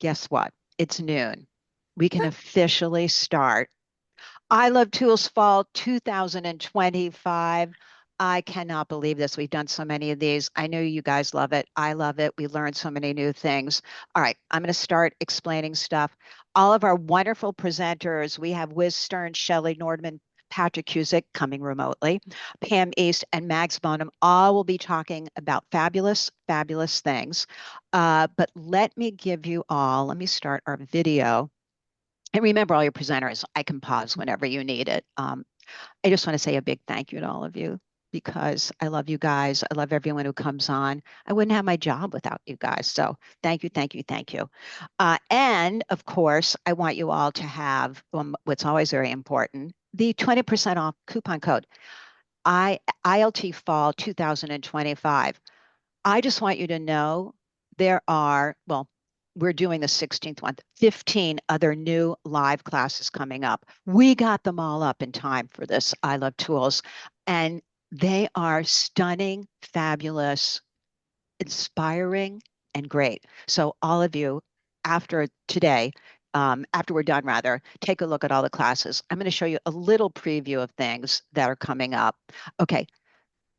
guess what? It's noon. We can officially start I Love Tools Fall 2025. I cannot believe this. We've done so many of these. I know you guys love it. I love it. We learned so many new things. All right, I'm going to start explaining stuff. All of our wonderful presenters, we have Wizz Stearne, Shelley Nordman, Patrik Kusek coming remotely, Pam East, and Mags Bonham all will be talking about fabulous, fabulous things. But let me give you all, let me start our video. And remember, all your presenters, I can pause whenever you need it. I just want to say a big thank you to all of you because I love you guys. I love everyone who comes on. I wouldn't have my job without you guys. So thank you, thank you, thank you. And of course, I want you all to have what's always very important, the 20% off coupon code, ILT Fall 2025. I just want you to know there are, well, we're doing the 16th one, 15 other new live classes coming up. We got them all up in time for this I Love Tools, and they are stunning, fabulous, inspiring, and great. So all of you, after today, after we're done rather, take a look at all the classes. I'm going to show you a little preview of things that are coming up. Okay,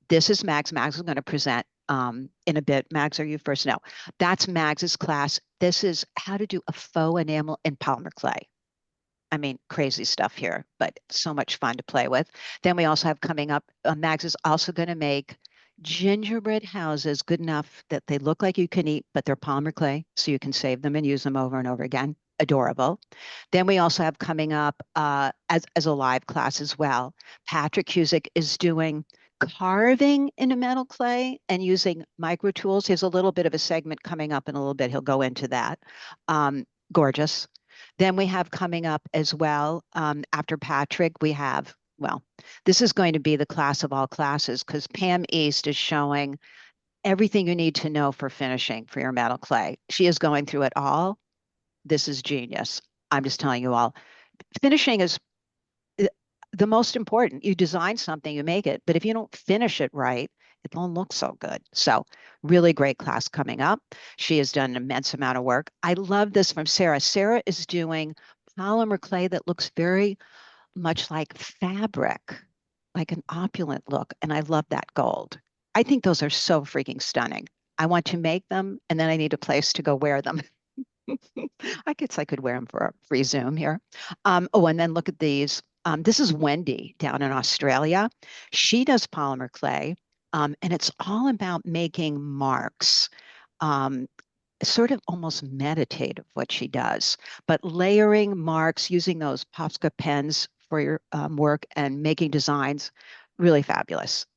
this is Mags. Mags is going to present in a bit. Mags, are you first? No, that's Mags's class. This is how to do a faux enamel in polymer clay. I mean, crazy stuff here, but so much fun to play with. Then we also have coming up, Mags is also going to make gingerbread houses good enough that they look like you can eat, but they're polymer clay, so you can save them and use them over and over again. Adorable. Then we also have coming up as a live class as well. Patrik Kusek is doing carving in a metal clay and using micro tools. He has a little bit of a segment coming up in a little bit. He'll go into that. Gorgeous. Then we have coming up as well, after Patrik, we have, well, this is going to be the class of all classes because Pam East is showing everything you need to know for finishing for your metal clay. She is going through it all. This is genius. I'm just telling you all. Finishing is the most important. You design something, you make it, but if you don't finish it right, it won't look so good. So really great class coming up. She has done an immense amount of work. I love this from Sarah. Sarah is doing polymer clay that looks very much like fabric, like an opulent look. And I love that gold. I think those are so freaking stunning. I want to make them and then I need a place to go wear them. I guess I could wear them for a free Zoom here. Oh, and then look at these. This is Wendy down in Australia. She does polymer clay, and it's all about making marks. Sort of almost meditative what she does, but layering marks, using those Posca pens for your work and making designs, really fabulous.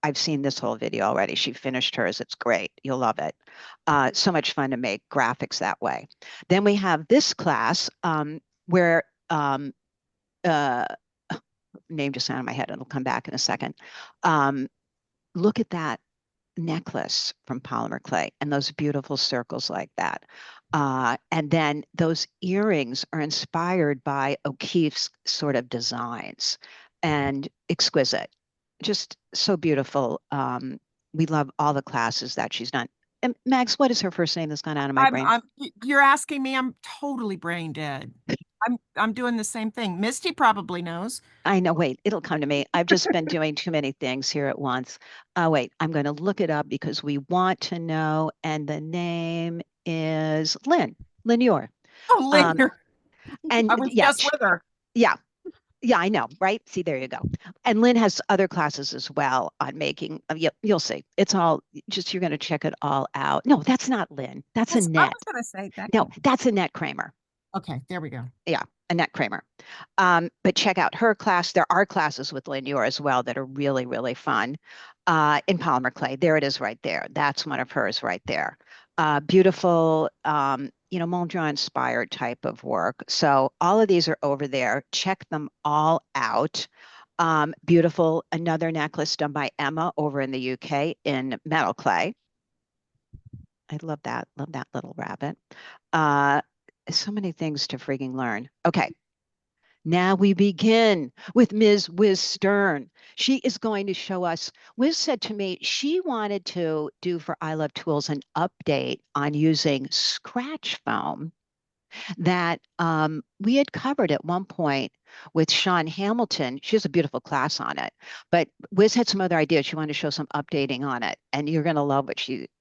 I've seen this whole video already. She finished hers. It's great. You'll love it. So much fun to make graphics that way. Then we have this class where uh, name just out of my head. It'll come back in a second. Look at that necklace from polymer clay and those beautiful circles like that. And then those earrings are inspired by O'Keeffe's sort of designs and exquisite, just so beautiful. We love all the classes that she's done. And Mags, what is her first name that's gone out of my brain? You're asking me, I'm totally brain dead. I'm doing the same thing. Misty probably knows. I know, wait, it'll come to me. I've just been doing too many things here at once. Wait, I'm going to look it up because we want to know. And the name is Lynn Yor. Oh, Um, later. and I was yeah, just with her. yeah, yeah, I know, right? See, there you go. And Lynn has other classes as well on making. You'll see. It's all just you're going to check it all out. No, that's not Lynn. That's I Annette. was gonna say that. No, that's Annette Kramer. Okay, there we go. Yeah, Annette Kramer. But check out her class. There are classes with Lynn Yor as well that are really, really fun in polymer clay. There it is right there. That's one of hers right there. Beautiful, Mondrian inspired type of work. So all of these are over there. Check them all out. Beautiful, another necklace done by Emma over in the UK in metal clay. I love that little rabbit. So many things to freaking learn. Okay, Now we begin with Ms. Wizz Stearne. She is going to show us. Wiz said to me she wanted to do for I Love Tools an update on using scratch foam that we had covered at one point with Sean Hamilton. She has a beautiful class on it, but Wiz had some other ideas. She wanted to show some updating on it, and you're going to love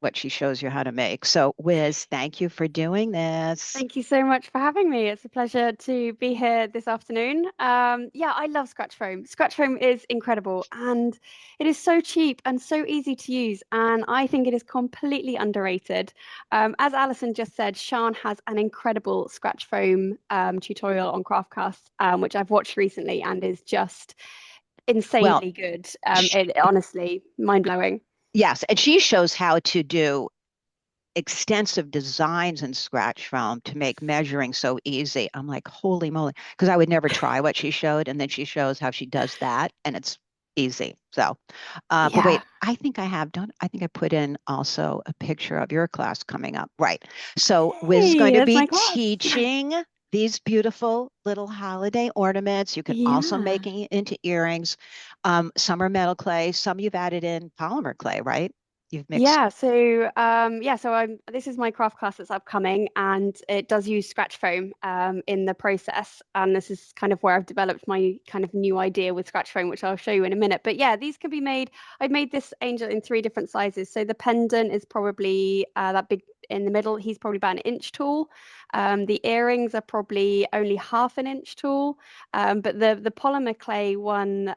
what she shows you how to make. So, Wiz, thank you for doing this. Thank you so much for having me. It's a pleasure to be here this afternoon. Yeah, I love scratch foam. Scratch foam is incredible and it is so cheap and so easy to use. And I think it is completely underrated. As Alison just said, Sean has an incredible scratch foam tutorial on Craftcast, which I've watched recently and is just Well, insanely good. Honestly, mind blowing. yes, and she shows how to do extensive designs in scratch foam to make measuring so easy. I'm like, holy moly, because I would never try what she showed, and then she shows how she does that, and it's easy. So, but Yeah. wait, I think I have done. I think I put in also a picture of your class coming up. Right. So Wiz is Hey, going to that's be my class. teaching these beautiful little holiday ornaments. You can also Yeah. make it into earrings. Some are metal clay, some you've added in polymer clay, right? You've mixed. So I'm this is my craft class that's upcoming and it does use scratch foam in the process. And this is kind of where I've developed my kind of new idea with scratch foam, which I'll show you in a minute. But yeah, these can be made. I've made this angel in three different sizes. So the pendant is probably that big in the middle. He's probably about an inch tall. The earrings are probably only half an inch tall. But the polymer clay one,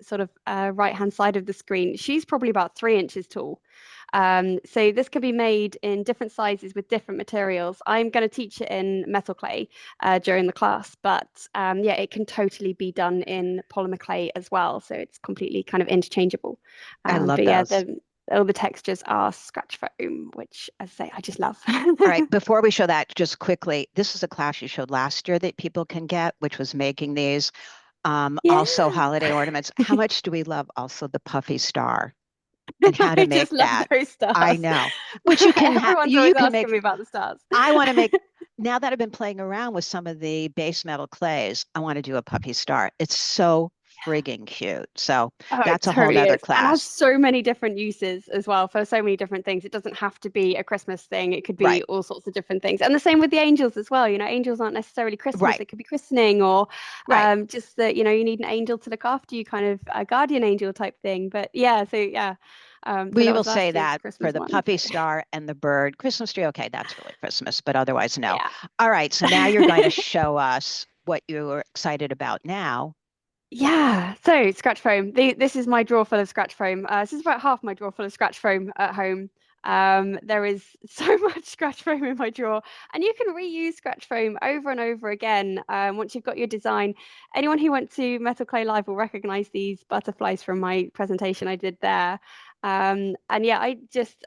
sort of right hand side of the screen, she's probably about 3 inches tall. So this can be made in different sizes with different materials. I'm going to teach it in metal clay during the class, but yeah, it can totally be done in polymer clay as well. So it's completely kind of interchangeable. I love But yeah, those. all the textures are scratch foam, which, as I say, I just love. All right, before we show that, just quickly, this is a class you showed last year that people can get, which was making these Yeah. also holiday ornaments. How much do we love also the puffy star and how to I make just love that? those I stars. know, which you can have, Everyone's you always can asking make. me about the stars. I want to make, now that I've been playing around with some of the base metal clays, I want to do a puppy star. It's so frigging cute. So Oh, it that's a whole totally nother is. And has class. so many different uses as well for so many different things. It doesn't have to be a Christmas thing. It could be Right, all sorts of different things. And the same with the angels as well. You know, angels aren't necessarily Christmas. right, It could be christening or right. just that, you know, you need an angel to look after you, kind of a guardian angel type thing. But yeah, so yeah. So We that will was say last year's that for Christmas the one. puppy star and the bird Christmas tree. Okay, that's really Christmas, but otherwise, no. Yeah. All right, so now you're going to show us what you're excited about now. Yeah, so scratch foam. This is my drawer full of scratch foam. This is about half my drawer full of scratch foam at home. There is so much scratch foam in my drawer, and you can reuse scratch foam over and over again once you've got your design. Anyone who went to Metal Clay Live will recognize these butterflies from my presentation I did there. And yeah, I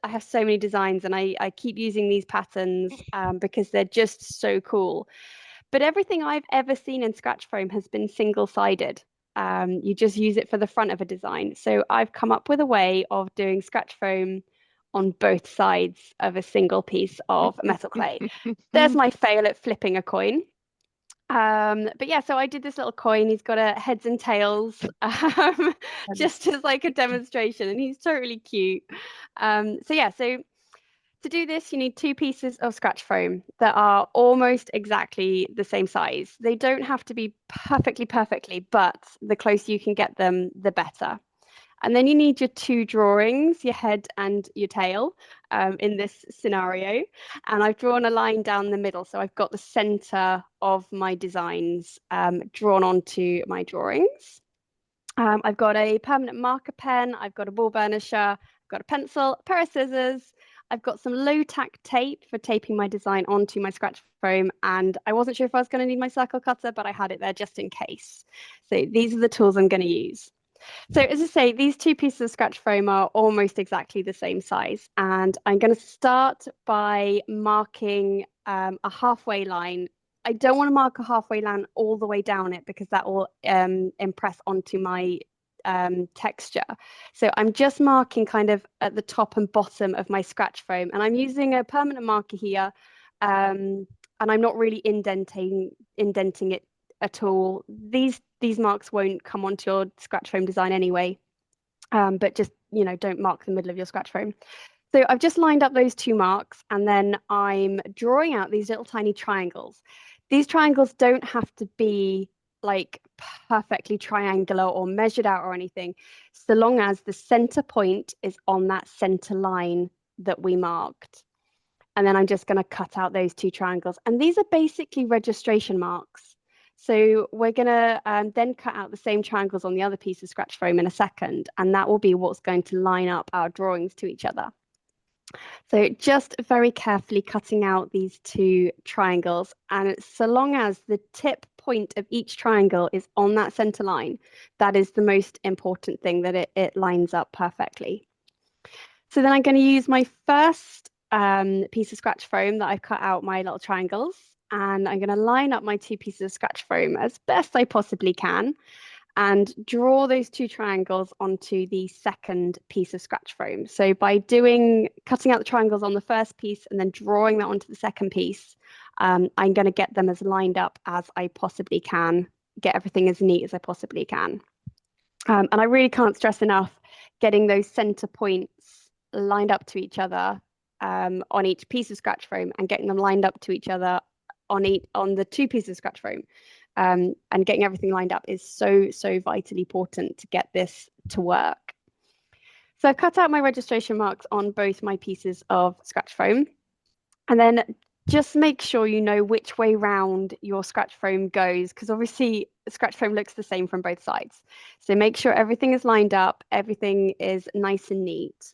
have so many designs, and I keep using these patterns because they're just so cool. But everything I've ever seen in scratch foam has been single-sided. You just use it for the front of a design. So I've come up with a way of doing scratch foam on both sides of a single piece of metal clay. There's my fail at flipping a coin. But yeah, so I did this little coin. He's got a heads and tails, just as like a demonstration, and he's totally cute. So yeah, so to do this, you need two pieces of scratch foam that are almost exactly the same size. They don't have to be perfectly, but the closer you can get them, the better. And then you need your two drawings, your head and your tail, in this scenario. And I've drawn a line down the middle. So I've got the center of my designs drawn onto my drawings. I've got a permanent marker pen, I've got a ball burnisher, I've got a pencil, a pair of scissors, I've got some low tack tape for taping my design onto my scratch foam, and I wasn't sure if I was going to need my circle cutter, but I had it there just in case. So these are the tools I'm going to use. So as I say, these two pieces of scratch foam are almost exactly the same size, and I'm going to start by marking a halfway line. I don't want to mark a halfway line all the way down it because that will impress onto my texture. So I'm just marking kind of at the top and bottom of my scratch foam, and I'm using a permanent marker here, and I'm not really indenting it at all. These marks won't come onto your scratch foam design anyway, but just, don't mark the middle of your scratch foam. So I've just lined up those 2 marks, and then I'm drawing out these little tiny triangles. These triangles don't have to be like perfectly triangular or measured out or anything, so long as the center point is on that center line that we marked. And then I'm just going to cut out those 2 triangles. And these are basically registration marks. So we're going to then cut out the same triangles on the other piece of scratch foam in a second, and that will be what's going to line up our drawings to each other. So just very carefully cutting out these 2 triangles, and so long as the tip point of each triangle is on that center line, that is the most important thing, that it lines up perfectly. So then I'm going to use my first piece of scratch foam that I've cut out my little triangles, and I'm going to line up my 2 pieces of scratch foam as best I possibly can and draw those 2 triangles onto the second piece of scratch foam. So by cutting out the triangles on the first piece and then drawing that onto the second piece, I'm going to get them as lined up as I possibly can, get everything as neat as I possibly can. And I really can't stress enough getting those center points lined up to each other on each piece of scratch foam, and getting them lined up to each other on the 2 pieces of scratch foam. And getting everything lined up is so vitally important to get this to work. So I've cut out my registration marks on both my pieces of scratch foam, and then just make sure you know which way round your scratch foam goes, because obviously scratch foam looks the same from both sides. So make sure everything is lined up, everything is nice and neat.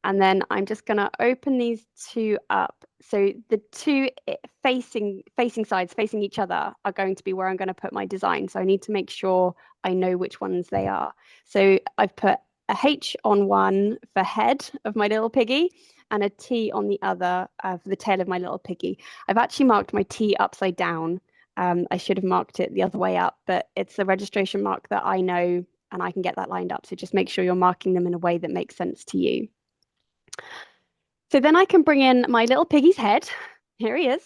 And then I'm just going to open these 2 up. So the 2 facing sides, facing each other, are going to be where I'm going to put my design. So I need to make sure I know which ones they are. So I've put a H on one for head of my little piggy, and a T on the other for the tail of my little piggy. I've actually marked my T upside down. I should have marked it the other way up, but it's the registration mark that I know, and I can get that lined up. So just make sure you're marking them in a way that makes sense to you. So then I can bring in my little piggy's head. Here he is.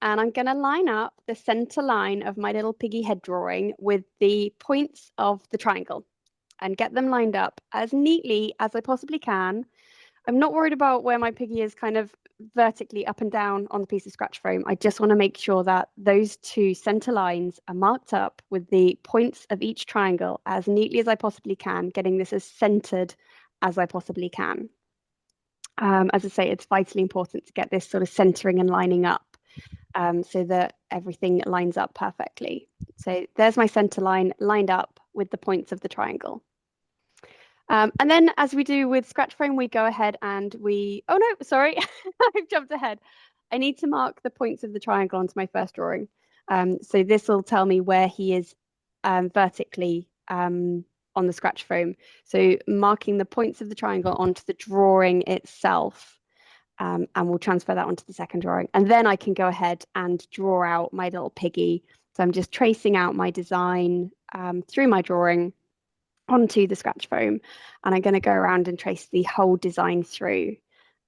And I'm going to line up the center line of my little piggy head drawing with the points of the triangle and get them lined up as neatly as I possibly can. I'm not worried about where my piggy is kind of vertically up and down on the piece of scratch foam. I just want to make sure that those 2 center lines are marked up with the points of each triangle as neatly as I possibly can, getting this as centered as I possibly can. As I say, it's vitally important to get this sort of centering and lining up so that everything lines up perfectly. So there's my center line lined up with the points of the triangle. And then, as we do with scratch foam, we go ahead and oh no, sorry, I've jumped ahead. I need to mark the points of the triangle onto my first drawing. So this will tell me where he is vertically on the scratch foam. So marking the points of the triangle onto the drawing itself, and we'll transfer that onto the second drawing. And then I can go ahead and draw out my little piggy. So I'm just tracing out my design through my drawing onto the scratch foam, and I'm going to go around and trace the whole design through,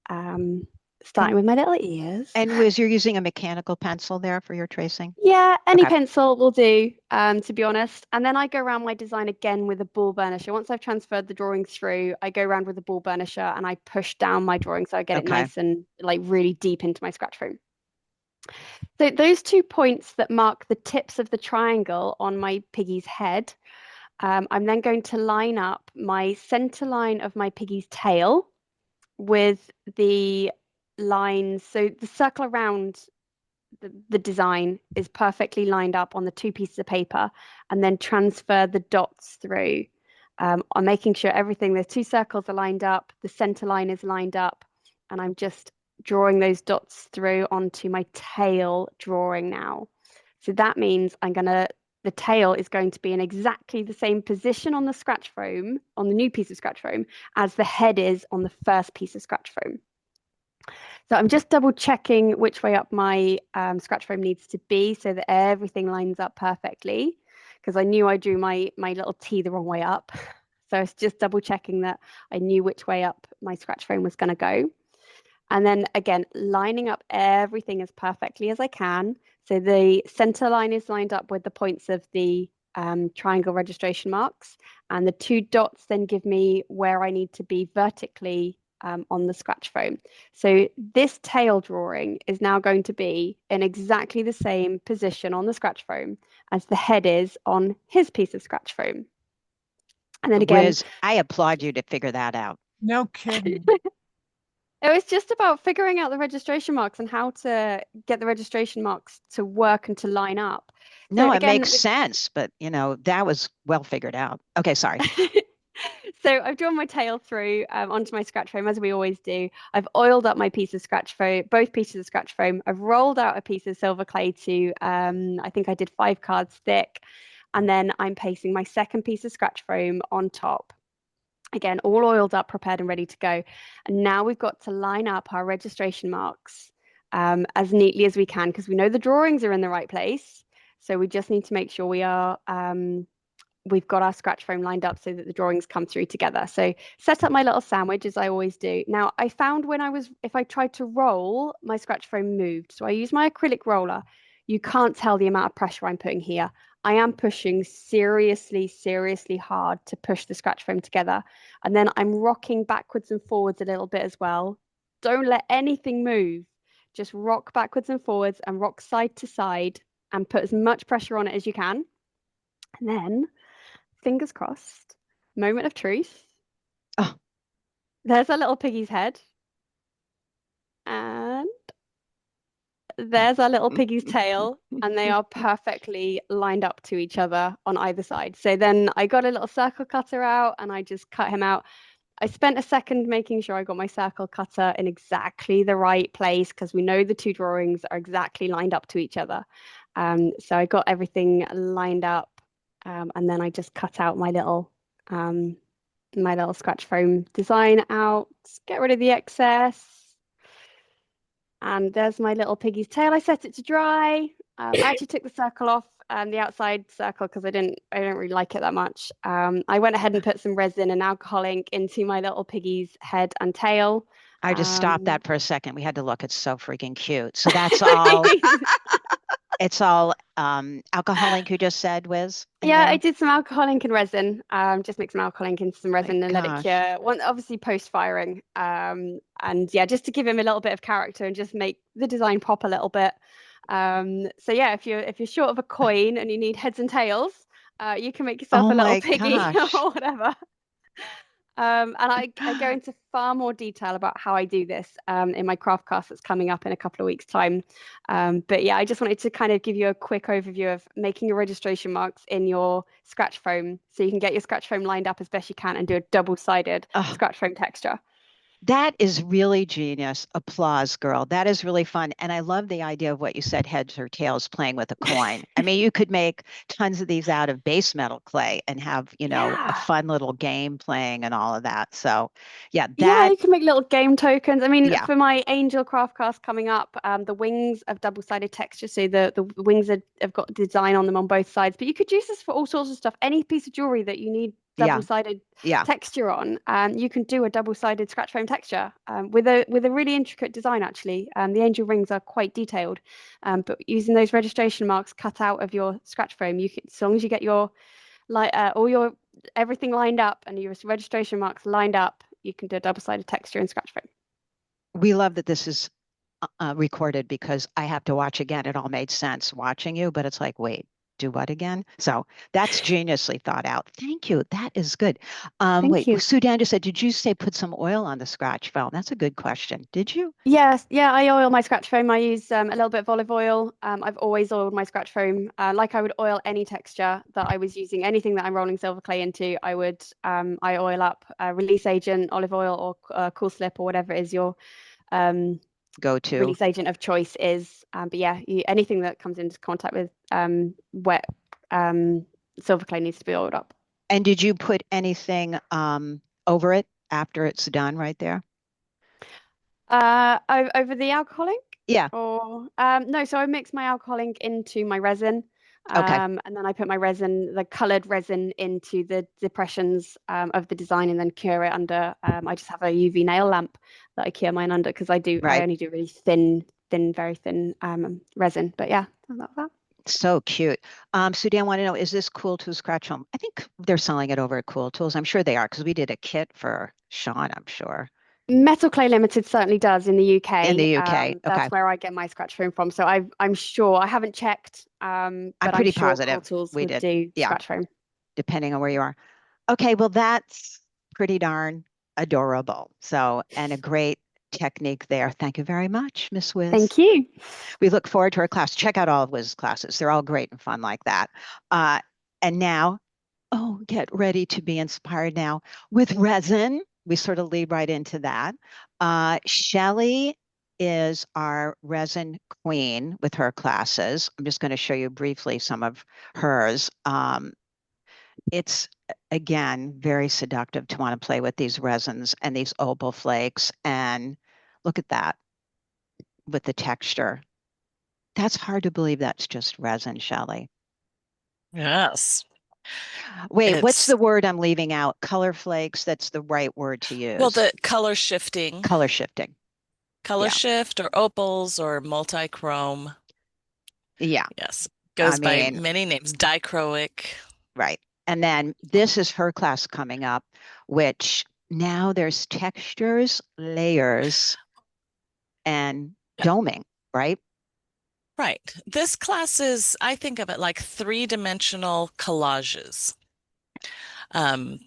starting with my little ears. And Wiz, you're using a mechanical pencil there for your tracing? Yeah, any Okay. pencil will do, to be honest. And then I go around my design again with a ball burnisher. Once I've transferred the drawing through, I go around with a ball burnisher and I push down my drawing so I get it nice and like really deep into my scratch foam. So those 2 points that mark the tips of the triangle on my piggy's head, I'm then going to line up my center line of my piggy's tail with the lines. So the circle around the design is perfectly lined up on the 2 pieces of paper, and then transfer the dots through. I'm making sure everything, the 2 circles are lined up, the center line is lined up, and I'm just drawing those dots through onto my tail drawing now. So that means the tail is going to be in exactly the same position on the scratch foam, on the new piece of scratch foam, as the head is on the first piece of scratch foam. So I'm just double checking which way up my scratch foam needs to be so that everything lines up perfectly, because I knew I drew my little T the wrong way up. So I was just double checking that I knew which way up my scratch foam was going to go. And then again, lining up everything as perfectly as I can. So the center line is lined up with the points of the triangle registration marks, and the 2 dots then give me where I need to be vertically on the scratch foam. So this tail drawing is now going to be in exactly the same position on the scratch foam as the head is on his piece of scratch foam. And then again, Wiz, I applaud you to figure that out. No kidding. it was just about figuring out the registration marks and how to get the registration marks to work and to line up. So No, it again, makes sense, but that was well figured out. Okay, sorry. so I've drawn my tail through onto my scratch foam as we always do. I've oiled up my piece of scratch foam, both pieces of scratch foam. I've rolled out a piece of silver clay to, I think I did 5 cards thick. And then I'm pasting my second piece of scratch foam on top. Again, all oiled up, prepared and ready to go. And now we've got to line up our registration marks as neatly as we can, because we know the drawings are in the right place. So we just need to make sure we've got our scratch foam lined up so that the drawings come through together. So set up my little sandwich as I always do. Now I found if I tried to roll, my scratch foam moved. So I use my acrylic roller. You can't tell the amount of pressure I'm putting here. I am pushing seriously, seriously hard to push the scratch foam together. And then I'm rocking backwards and forwards a little bit as well. Don't let anything move. Just rock backwards and forwards and rock side to side and put as much pressure on it as you can. And then, fingers crossed, moment of truth. Oh. There's our little piggy's head. And there's our little piggy's tail, and they are perfectly lined up to each other on either side. So then I got a little circle cutter out and I just cut him out. I spent a second making sure I got my circle cutter in exactly the right place, because we know the 2 drawings are exactly lined up to each other. So I got everything lined up, and then I just cut out my little scratch foam design out, get rid of the excess. And there's my little piggy's tail. I set it to dry. I actually took the circle off, the outside circle, because I don't really like it that much. I went ahead and put some resin and alcohol ink into my little piggy's head and tail. I just stopped that for a second. We had to look. It's so freaking cute. So that's all. It's all alcohol ink, you just said, Wiz? Yeah, I did some alcohol ink and resin. Just mix some alcohol ink into some resin and let it cure. Obviously post firing. And yeah, just to give him a little bit of character and just make the design pop a little bit. So yeah, if you're short of a coin and you need heads and tails, you can make yourself a little piggy or whatever. And I go into far more detail about how I do this in my craft cast that's coming up in a couple of weeks' time. But yeah, I just wanted to kind of give you a quick overview of making your registration marks in your scratch foam, so you can get your scratch foam lined up as best you can and do a double-sided scratch foam texture. That is really genius. Applause, girl. That is really fun. And I love the idea of what you said, heads or tails playing with a coin. I mean, you could make tons of these out of base metal clay and have, a fun little game playing and all of that. So yeah, you can make little game tokens. I mean, Yeah. for my Angel craft cast coming up, the wings have double-sided texture. So the wings have got design on them on both sides, but you could use this for all sorts of stuff. Any piece of jewelry that you need double-sided texture on, you can do a double-sided scratch foam texture with a really intricate design. Actually, the angel rings are quite detailed, but using those registration marks cut out of your scratch foam, you can, as long as you get your all your everything lined up and your registration marks lined up, you can do a double-sided texture in scratch foam. We love that this is recorded, because I have to watch again. It all made sense watching you, but it's like, wait, do what again? So that's geniusly thought out. Thank you. That is good. Wait, you. Sudan just said, did you say put some oil on the scratch foam? That's a good question. Did you? Yes. Yeah, I oil my scratch foam. I use a little bit of olive oil. I've always oiled my scratch foam like I would oil any texture that I was using. Anything that I'm rolling silver clay into, I oil up release agent, olive oil, or cool slip, or whatever is your go-to release agent of choice is. But yeah, anything that comes into contact with wet silver clay needs to be oiled up. And did you put anything over it after it's done right there? Over the alcohol ink? Yeah. Or no, so I mix my alcohol ink into my resin. Okay. And then I put my resin, the colored resin, into the depressions of the design and then cure it under. I just have a UV nail lamp that I cure mine under because I Right. only do really thin, very thin resin. But yeah, I love that. So cute. Sudan, I want to know, is this Cool Tools Scratch Home? I think they're selling it over at Cool Tools. I'm sure they are because we did a kit for Sean, I'm sure. Metal Clay Limited certainly does in the In UK. the UK. Okay. That's where I get my scratch foam from. So I'm sure, I haven't checked, I'm but I'm pretty sure Cool positive Tools we would did. do Yeah, scratch foam. depending on where you are. Okay, well, that's pretty darn adorable. So, and a great technique there. Thank you very much, Miss Wiz. Thank you. We look forward to our class. Check out all of Wiz's classes. They're all great and fun like that. Uh, and now, oh, get ready to be inspired now with resin. We sort of lead right into that. Shelley is our resin queen with her classes. I'm just going to show you briefly some of hers. It's again very seductive to want to play with these resins and these opal flakes. And look at that with the texture. That's hard to believe that's just resin, Shelley. Yes. Wait, what's It's the word I'm leaving out? Color flakes, that's the right word to well, use. the color shifting, Color shifting. color Yeah. shift or opals or multi-chrome. Yeah. Yes. I Goes by mean, many names. Dichroic. right. And then this is her class coming up, which now there's textures, layers, and doming, right? Right. This class is, I think of it like three-dimensional collages. And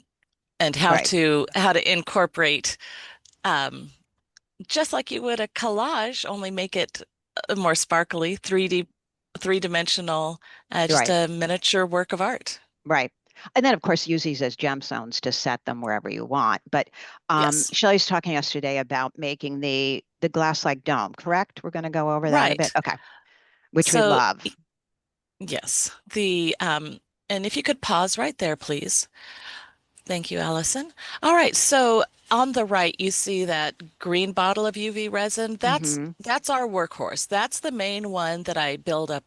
how Right. to incorporate just like you would a collage, only make it more sparkly, 3D, three-dimensional, just Right. a miniature work of art. Right. And then, of course, use these as gemstones to set them wherever you want. But Yes. Shelley's talking yesterday about making the glass-like dome, correct? We're going to go over that a bit. Right. Okay. Which we So love. yes, and if you could pause right there, please. Thank you, Allison. All right, so on the right, you see that green bottle of UV resin. Mm-hmm. That's our workhorse. That's the main one that I build up,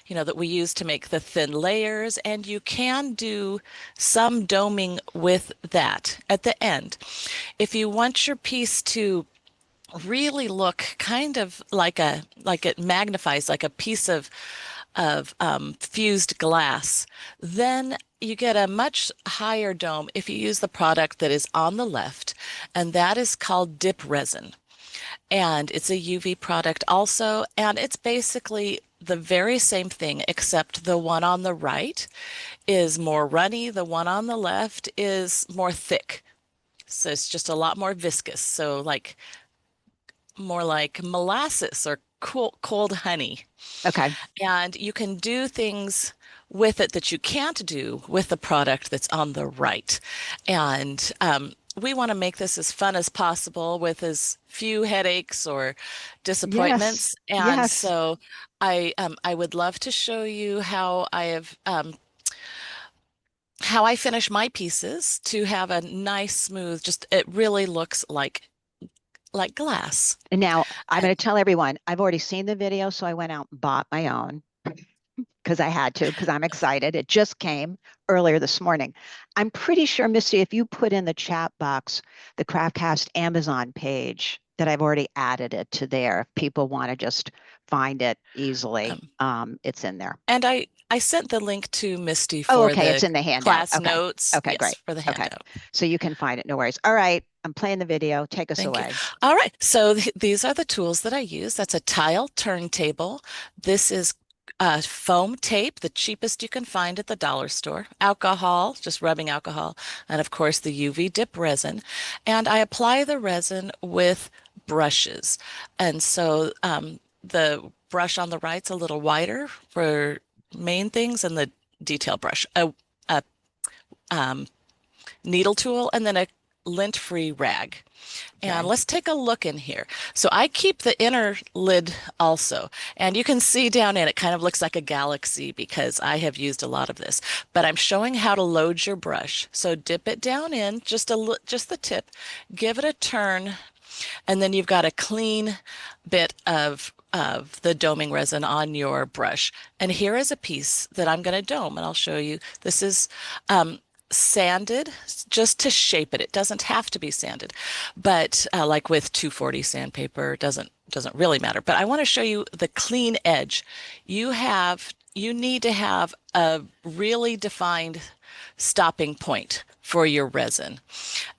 that we use to make the thin layers. And you can do some doming with that at the end. If you want your piece to really look kind of like it magnifies like a piece of fused glass, then you get a much higher dome if you use the product that is on the left, and that is called dip resin. And it's a UV product also, and it's basically the very same thing, except the one on the right is more runny, the one on the left is more thick. So it's just a lot more viscous. So like more like molasses or cold honey. Okay. And you can do things with it that you can't do with the product that's on the right. And we want to make this as fun as possible with as few headaches or disappointments. Yes. And Yes. so I would love to show you how how I finish my pieces to have a nice smooth, just it really looks like glass. And now I'm going to tell everyone, I've already seen the video, so I went out and bought my own because I had to, because I'm excited. It just came earlier this morning. I'm pretty sure, Misty, if you put in the chat box, the Craftcast Amazon page, that I've already added it to there. If people want to just find it easily, it's in there. And I sent the link to Misty Oh, for okay. the It's in the handout. class Okay. notes. Okay, Yes, great. for the Okay. handout. So you can find it. No worries. All right. I'm playing the video. Take us Thank you. away. All right. So these are the tools that I use. That's a tile turntable. This is foam tape, the cheapest you can find at the dollar store. Alcohol, just rubbing alcohol. And of course, the UV dip resin. And I apply the resin with brushes. And so the brush on the right's a little wider for main things, and the detail brush, a needle tool, and then a lint-free rag. And Okay. let's take a look in here. So I keep the inner lid also, and you can see down in it kind of looks like a galaxy because I have used a lot of this, but I'm showing how to load your brush. So dip it down in just the tip, give it a turn, and then you've got a clean bit of of the doming resin on your brush. And here is a piece that I'm going to dome, and I'll show you. This is sanded just to shape it. It doesn't have to be sanded, but like with 240 sandpaper, doesn't really matter. But I want to show you the clean edge. You need to have a really defined stopping point for your resin.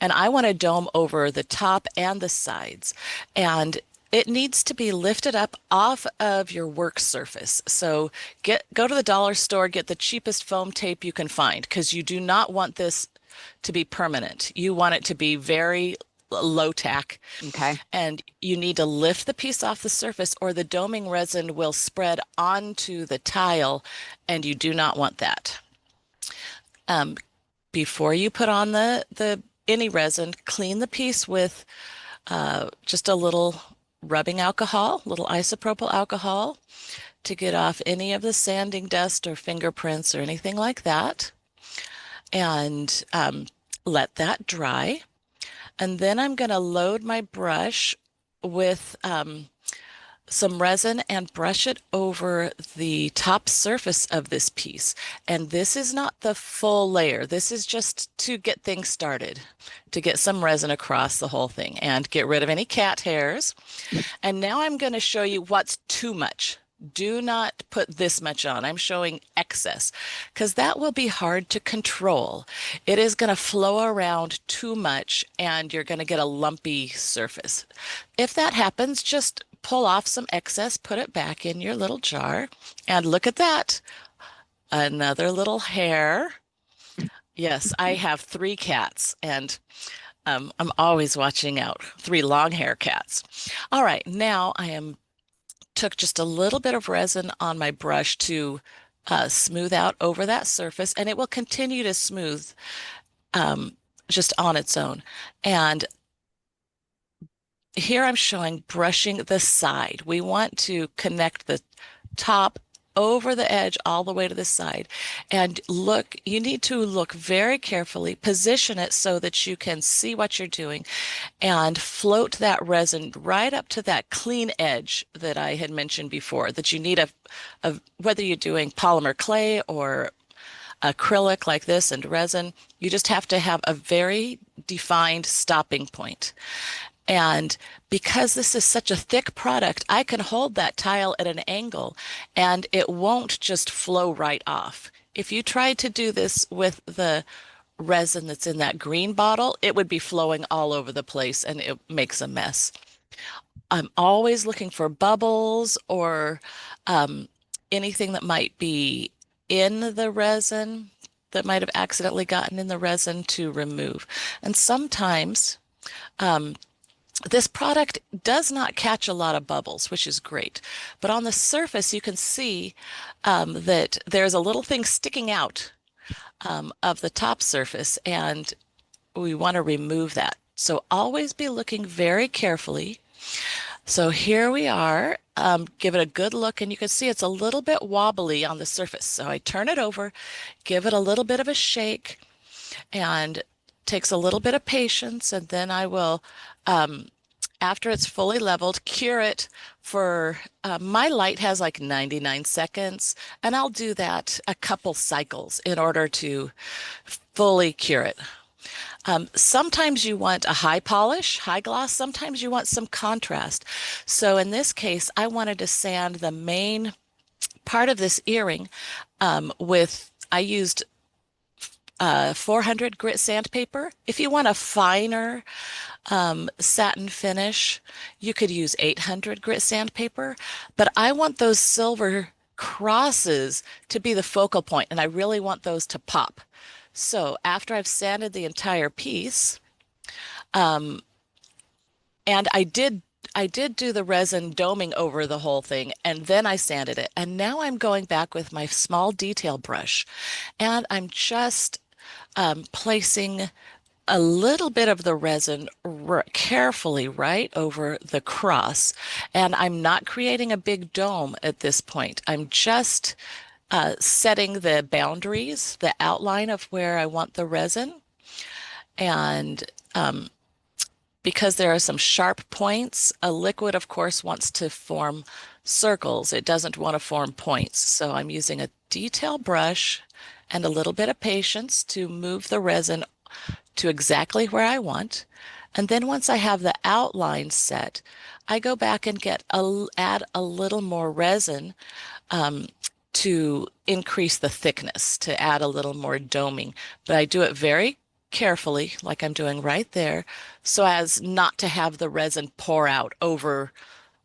And I want to dome over the top and the sides. And it needs to be lifted up off of your work surface. So go to the dollar store, get the cheapest foam tape you can find, because you do not want this to be permanent. You want it to be very low tack. Okay. And you need to lift the piece off the surface, or the doming resin will spread onto the tile, and you do not want that. Before you put on any resin, clean the piece with just a little rubbing alcohol, little isopropyl alcohol, to get off any of the sanding dust or fingerprints or anything like that. And let that dry. And then I'm going to load my brush with some resin and brush it over the top surface of this piece. And this is not the full layer. This is just to get things started, to get some resin across the whole thing and get rid of any cat hairs. And now I'm going to show you what's too much. Do not put this much on. I'm showing excess, because that will be hard to control. It is going to flow around too much, and you're going to get a lumpy surface. If that happens, just pull off some excess, put it back in your little jar, and look at that. Another little hair. Yes, I have 3 cats, and I'm always watching out. 3 long hair cats. All right, now took just a little bit of resin on my brush to smooth out over that surface, and it will continue to smooth just on its own. And here I'm showing brushing the side. We want to connect the top over the edge all the way to the side. And look, you need to look very carefully, position it so that you can see what you're doing, and float that resin right up to that clean edge that I had mentioned before, that you need whether you're doing polymer clay or acrylic like this and resin, you just have to have a very defined stopping point. And because this is such a thick product, I can hold that tile at an angle and it won't just flow right off. If you tried to do this with the resin that's in that green bottle, it would be flowing all over the place and it makes a mess. I'm always looking for bubbles or anything that might be in the resin that might have accidentally gotten in the resin to remove. And sometimes this product does not catch a lot of bubbles, which is great. But on the surface, you can see that there's a little thing sticking out of the top surface, and we want to remove that. So always be looking very carefully. So here we are. Give it a good look, and you can see it's a little bit wobbly on the surface. So I turn it over, give it a little bit of a shake, and takes a little bit of patience, and then I will, after it's fully leveled, cure it for, my light has like 99 seconds, and I'll do that a couple cycles in order to fully cure it. Sometimes you want a high polish, high gloss, sometimes you want some contrast. So in this case, I wanted to sand the main part of this earring I used 400 grit sandpaper. If you want a finer satin finish, you could use 800 grit sandpaper, but I want those silver crosses to be the focal point, and I really want those to pop. So after I've sanded the entire piece, and I did do the resin doming over the whole thing, and then I sanded it. And now I'm going back with my small detail brush, and I'm just placing a little bit of the resin carefully right over the cross. And I'm not creating a big dome at this point. I'm just setting the boundaries, the outline of where I want the resin. And because there are some sharp points, a liquid, of course, wants to form circles. It doesn't want to form points. So I'm using a detail brush and a little bit of patience to move the resin to exactly where I want. And then once I have the outline set, I go back and add a little more resin to increase the thickness, to add a little more doming. But I do it very carefully, like I'm doing right there, so as not to have the resin pour out over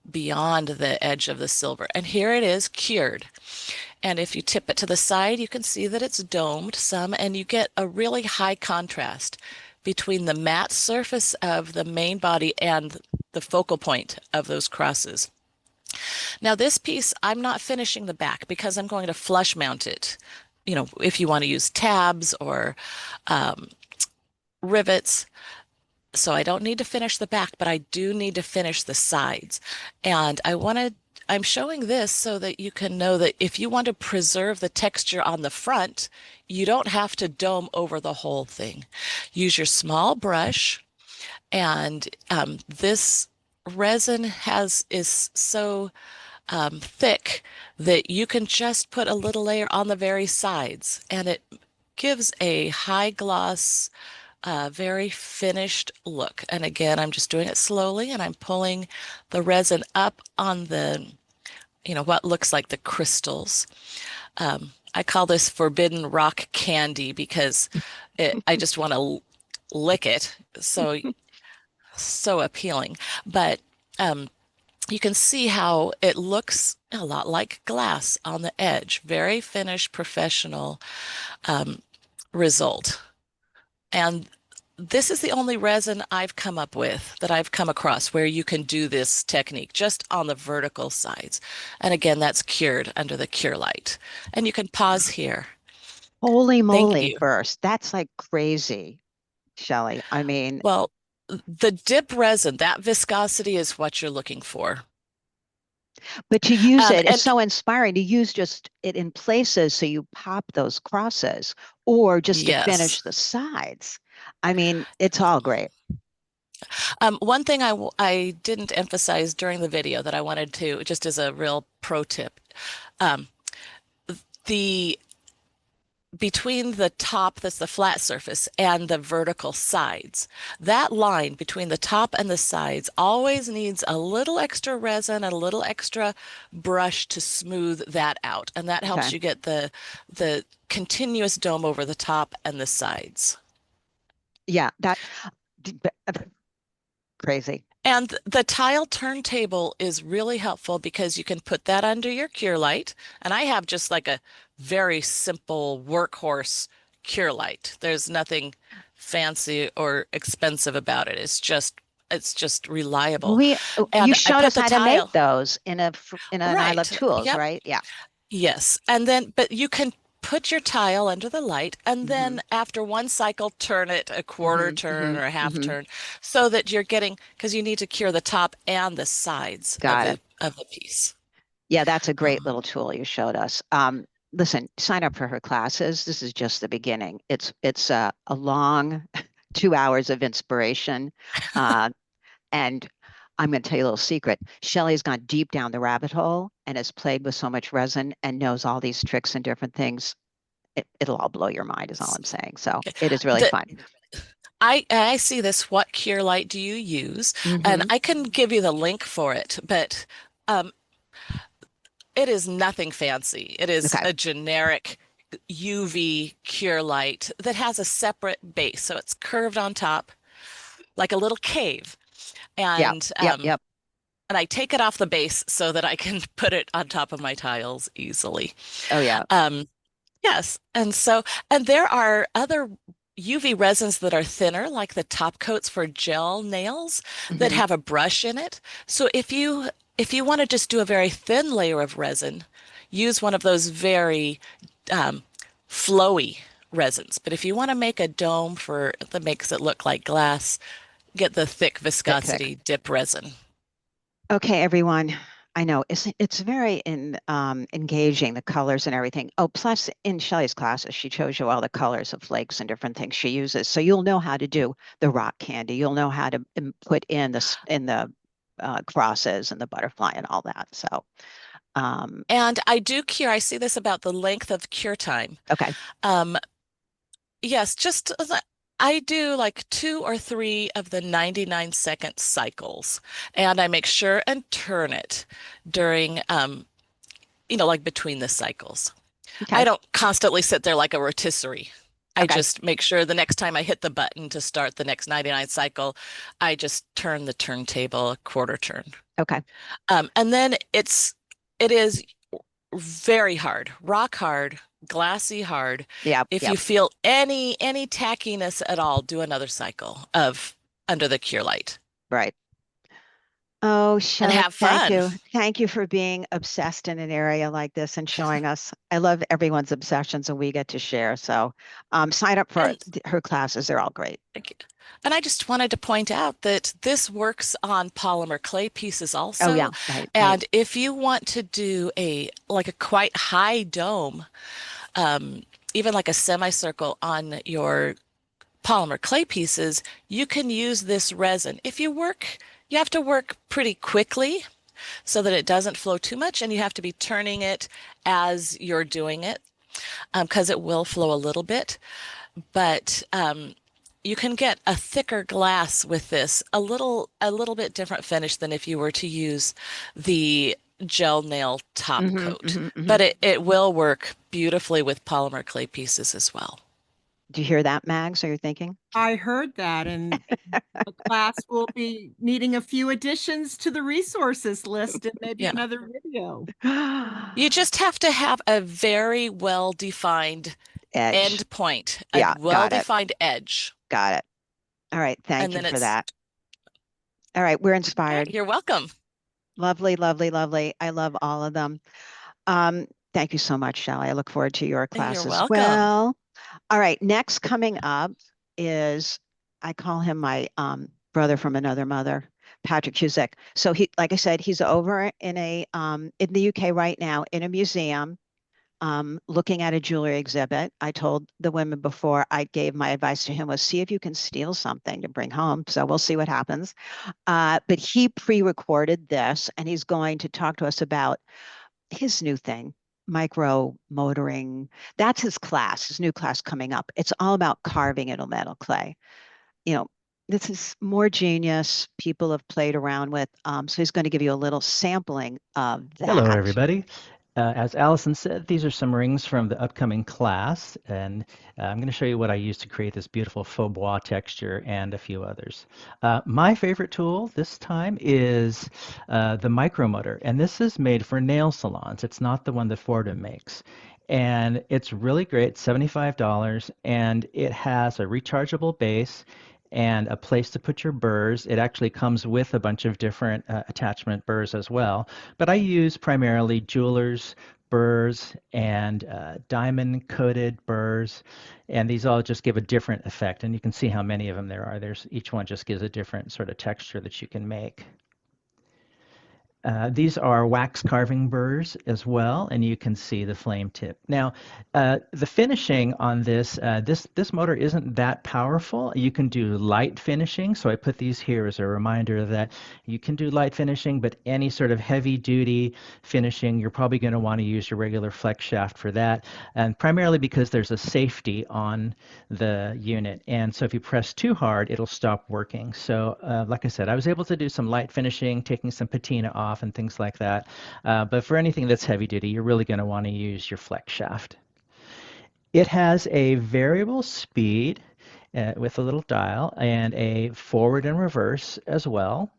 beyond the edge of the silver. And here it is cured. And if you tip it to the side, you can see that it's domed some, and you get a really high contrast between the matte surface of the main body and the focal point of those crosses. Now this piece, I'm not finishing the back because I'm going to flush mount it. You know, if you want to use tabs or rivets. So I don't need to finish the back, but I do need to finish the sides. And I'm showing this so that you can know that if you want to preserve the texture on the front, you don't have to dome over the whole thing. Use your small brush, and this resin is so thick that you can just put a little layer on the very sides, and it gives a high gloss, very finished look. And again, I'm just doing it slowly, and I'm pulling the resin up on the, what looks like the crystals. I call this forbidden rock candy because I just want to lick it. So appealing. But you can see how it looks a lot like glass on the edge. Very finished, professional result. And this is the only resin I've come up with, that I've come across, where you can do this technique just on the vertical sides. And again, that's cured under the cure light. And you can pause here. Holy moly, burst. That's like crazy, Shelley. I mean, well, the dip resin, that viscosity is what you're looking for. But to use it's so inspiring to use just it in places so you pop those crosses, or just to finish the sides. I mean, it's all great. One thing I didn't emphasize during the video that I wanted to, just as a real pro tip, between the top, that's the flat surface, and the vertical sides, that line between the top and the sides always needs a little extra resin, a little extra brush to smooth that out. And that helps you get the continuous dome over the top and the sides. Yeah, that crazy. And the tile turntable is really helpful because you can put that under your cure light. And I have just like a very simple workhorse cure light. There's nothing fancy or expensive about it. It's just reliable. You showed us how to make those in an I Love Tools, right? Yeah. Yes. And then, but you can put your tile under the light, and then after one cycle, turn it a quarter turn or a half turn, so that you're getting, because you need to cure the top and the sides of the piece. Yeah, that's a great little tool you showed us. Listen, sign up for her classes. This is just the beginning. It's a long 2 hours of inspiration. And I'm going to tell you a little secret. Shelley's gone deep down the rabbit hole and has played with so much resin and knows all these tricks and different things. It'll all blow your mind is all I'm saying. So it is really fun. I see this. What cure light do you use? And I can give you the link for it, but it is nothing fancy. It is a generic UV cure light that has a separate base. So it's curved on top like a little cave. And and I take it off the base so that I can put it on top of my tiles easily. Oh yeah. Yes. And there are other UV resins that are thinner, like the top coats for gel nails that have a brush in it. So if you want to just do a very thin layer of resin, use one of those very flowy resins. But if you want to make a dome that makes it look like glass, get the thick viscosity dip resin. Okay, everyone. I know it's very engaging, the colors and everything. Oh, plus in Shelley's classes, she shows you all the colors of flakes and different things she uses. So you'll know how to do the rock candy. You'll know how to put in the crosses and the butterfly and all that. So, And I do cure. I see this about the length of cure time. okay. Yes, I do like 2 or 3 of the 99-second cycles, and I make sure and turn it during, like between the cycles. I Okay. don't constantly sit there like a rotisserie. I Okay. just make sure the next time I hit the button to start the next 99 cycle, I just turn the turntable a quarter turn. Okay. And then it is very hard, rock hard, glassy hard. Yeah. If Yeah. you feel any tackiness at all, do another cycle of under the cure light Right. Oh, and Shelley, have thank fun. you. Thank you for being obsessed in an area like this and showing us. I love everyone's obsessions and we get to share. So sign up for And her classes. They're all great. and I just wanted to point out that this works on polymer clay pieces Oh, also. yeah. Right. And if you want to do a quite high dome, even like a semicircle on your polymer clay pieces, you can use this resin. You have to work pretty quickly so that it doesn't flow too much, and you have to be turning it as you're doing it because it will flow a little bit. But you can get a thicker glass with this, a little bit different finish than if you were to use the gel nail top coat. But it will work beautifully with polymer clay pieces as well. Do you hear that, Mags? Are you thinking? I heard that, and the class will be needing a few additions to the resources list and maybe Yeah. another video. You just have to have a very well-defined Edge. end point, Yeah, a well-defined edge. Got it. All right. Thank And you then for that. All right. We're inspired. You're welcome. Lovely, lovely, lovely. I love all of them. Thank you so much, Shelley. I look forward to your class You're as welcome. well. All right. Next coming up is, I call him my brother from another mother, Patrik Kusek. So he, like I said, he's over in in the UK right now in a museum, looking at a jewelry exhibit. I told the women before I gave my advice to him was see if you can steal something to bring home. So we'll see what happens. But he pre-recorded this and he's going to talk to us about his new thing, micro motoring. That's his class, his new class coming up. It's all about carving in metal clay. This is more genius people have played around with. So he's going to give you a little sampling of that. Hello, everybody. As Allison said, these are some rings from the upcoming class, and I'm going to show you what I used to create this beautiful faux bois texture and a few others. My favorite tool this time is the micromotor, and this is made for nail salons. It's not the one that Fordham makes. And it's really great, $75, and it has a rechargeable base and a place to put your burrs. It actually comes with a bunch of different attachment burrs as well. But I use primarily jewelers, burrs, and diamond-coated burrs. And these all just give a different effect. And you can see how many of them there are. Each one just gives a different sort of texture that you can make. These are wax carving burrs as well, and you can see the flame tip. Now, the finishing on this motor isn't that powerful. You can do light finishing, so I put these here as a reminder that you can do light finishing, but any sort of heavy-duty finishing, you're probably going to want to use your regular flex shaft for that, and primarily because there's a safety on the unit, and so if you press too hard, it'll stop working. So, like I said, I was able to do some light finishing, taking some patina off, and things like that. But for anything that's heavy duty, you're really going to want to use your flex shaft. It has a variable speed with a little dial and a forward and reverse as well.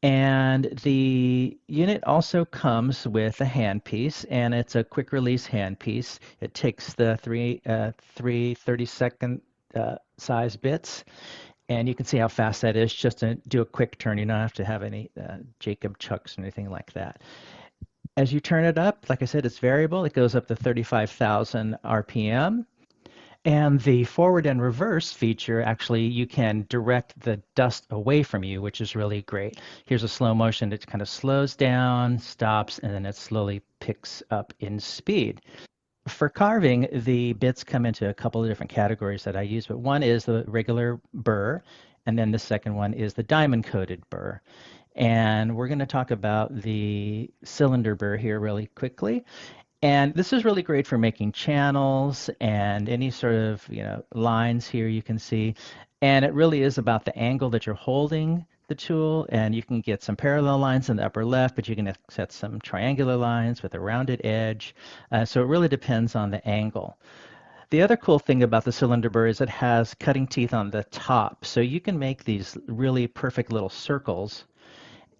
And the unit also comes with a handpiece, and it's a quick release handpiece. It takes the three 30-second size bits. And you can see how fast that is just to do a quick turn. You don't have to have any Jacob chucks or anything like that. As you turn it up, like I said, it's variable. It goes up to 35,000 RPM. And the forward and reverse feature, actually, you can direct the dust away from you, which is really great. Here's a slow motion. It kind of slows down, stops, and then it slowly picks up in speed. For carving, the bits come into a couple of different categories that I use, but one is the regular burr, And then the second one is the diamond-coated burr. And we're going to talk about the cylinder burr here really quickly. And this is really great for making channels and any sort of, lines here you can see. And it really is about the angle that you're holding the tool, and you can get some parallel lines in the upper left, but you can set some triangular lines with a rounded edge. So it really depends on the angle. The other cool thing about the cylinder burr is it has cutting teeth on the top, so you can make these really perfect little circles,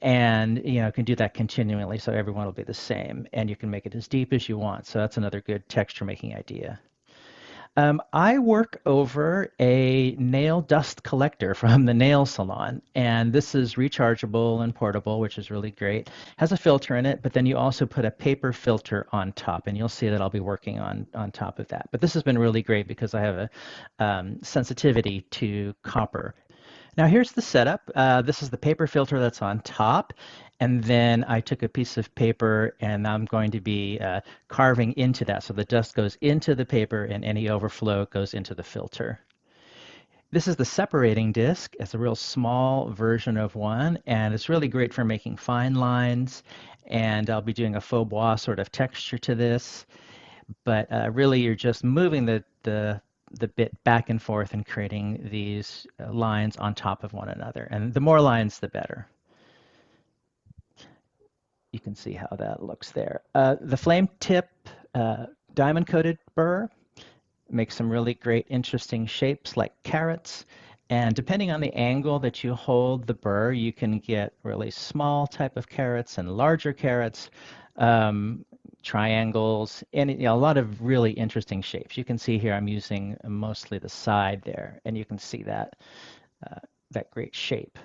and can do that continually, so everyone will be the same, and you can make it as deep as you want. So that's another good texture making idea. I work over a nail dust collector from the nail salon, and this is rechargeable and portable, which is really great. Has a filter in it, but then you also put a paper filter on top, and you'll see that I'll be working on top of that. But this has been really great because I have a sensitivity to copper. Now here's the setup. This is the paper filter that's on top. And then I took a piece of paper and I'm going to be carving into that. So the dust goes into the paper and any overflow goes into the filter. This is the separating disc. It's a real small version of one, and it's really great for making fine lines. And I'll be doing a faux bois sort of texture to this. But really you're just moving the bit back and forth and creating these lines on top of one another. And the more lines, the better. You can see how that looks there. The flame tip diamond coated burr makes some really great interesting shapes like carrots. And depending on the angle that you hold the burr, you can get really small type of carrots and larger carrots, triangles, and a lot of really interesting shapes. You can see here I'm using mostly the side there, and you can see that great shape.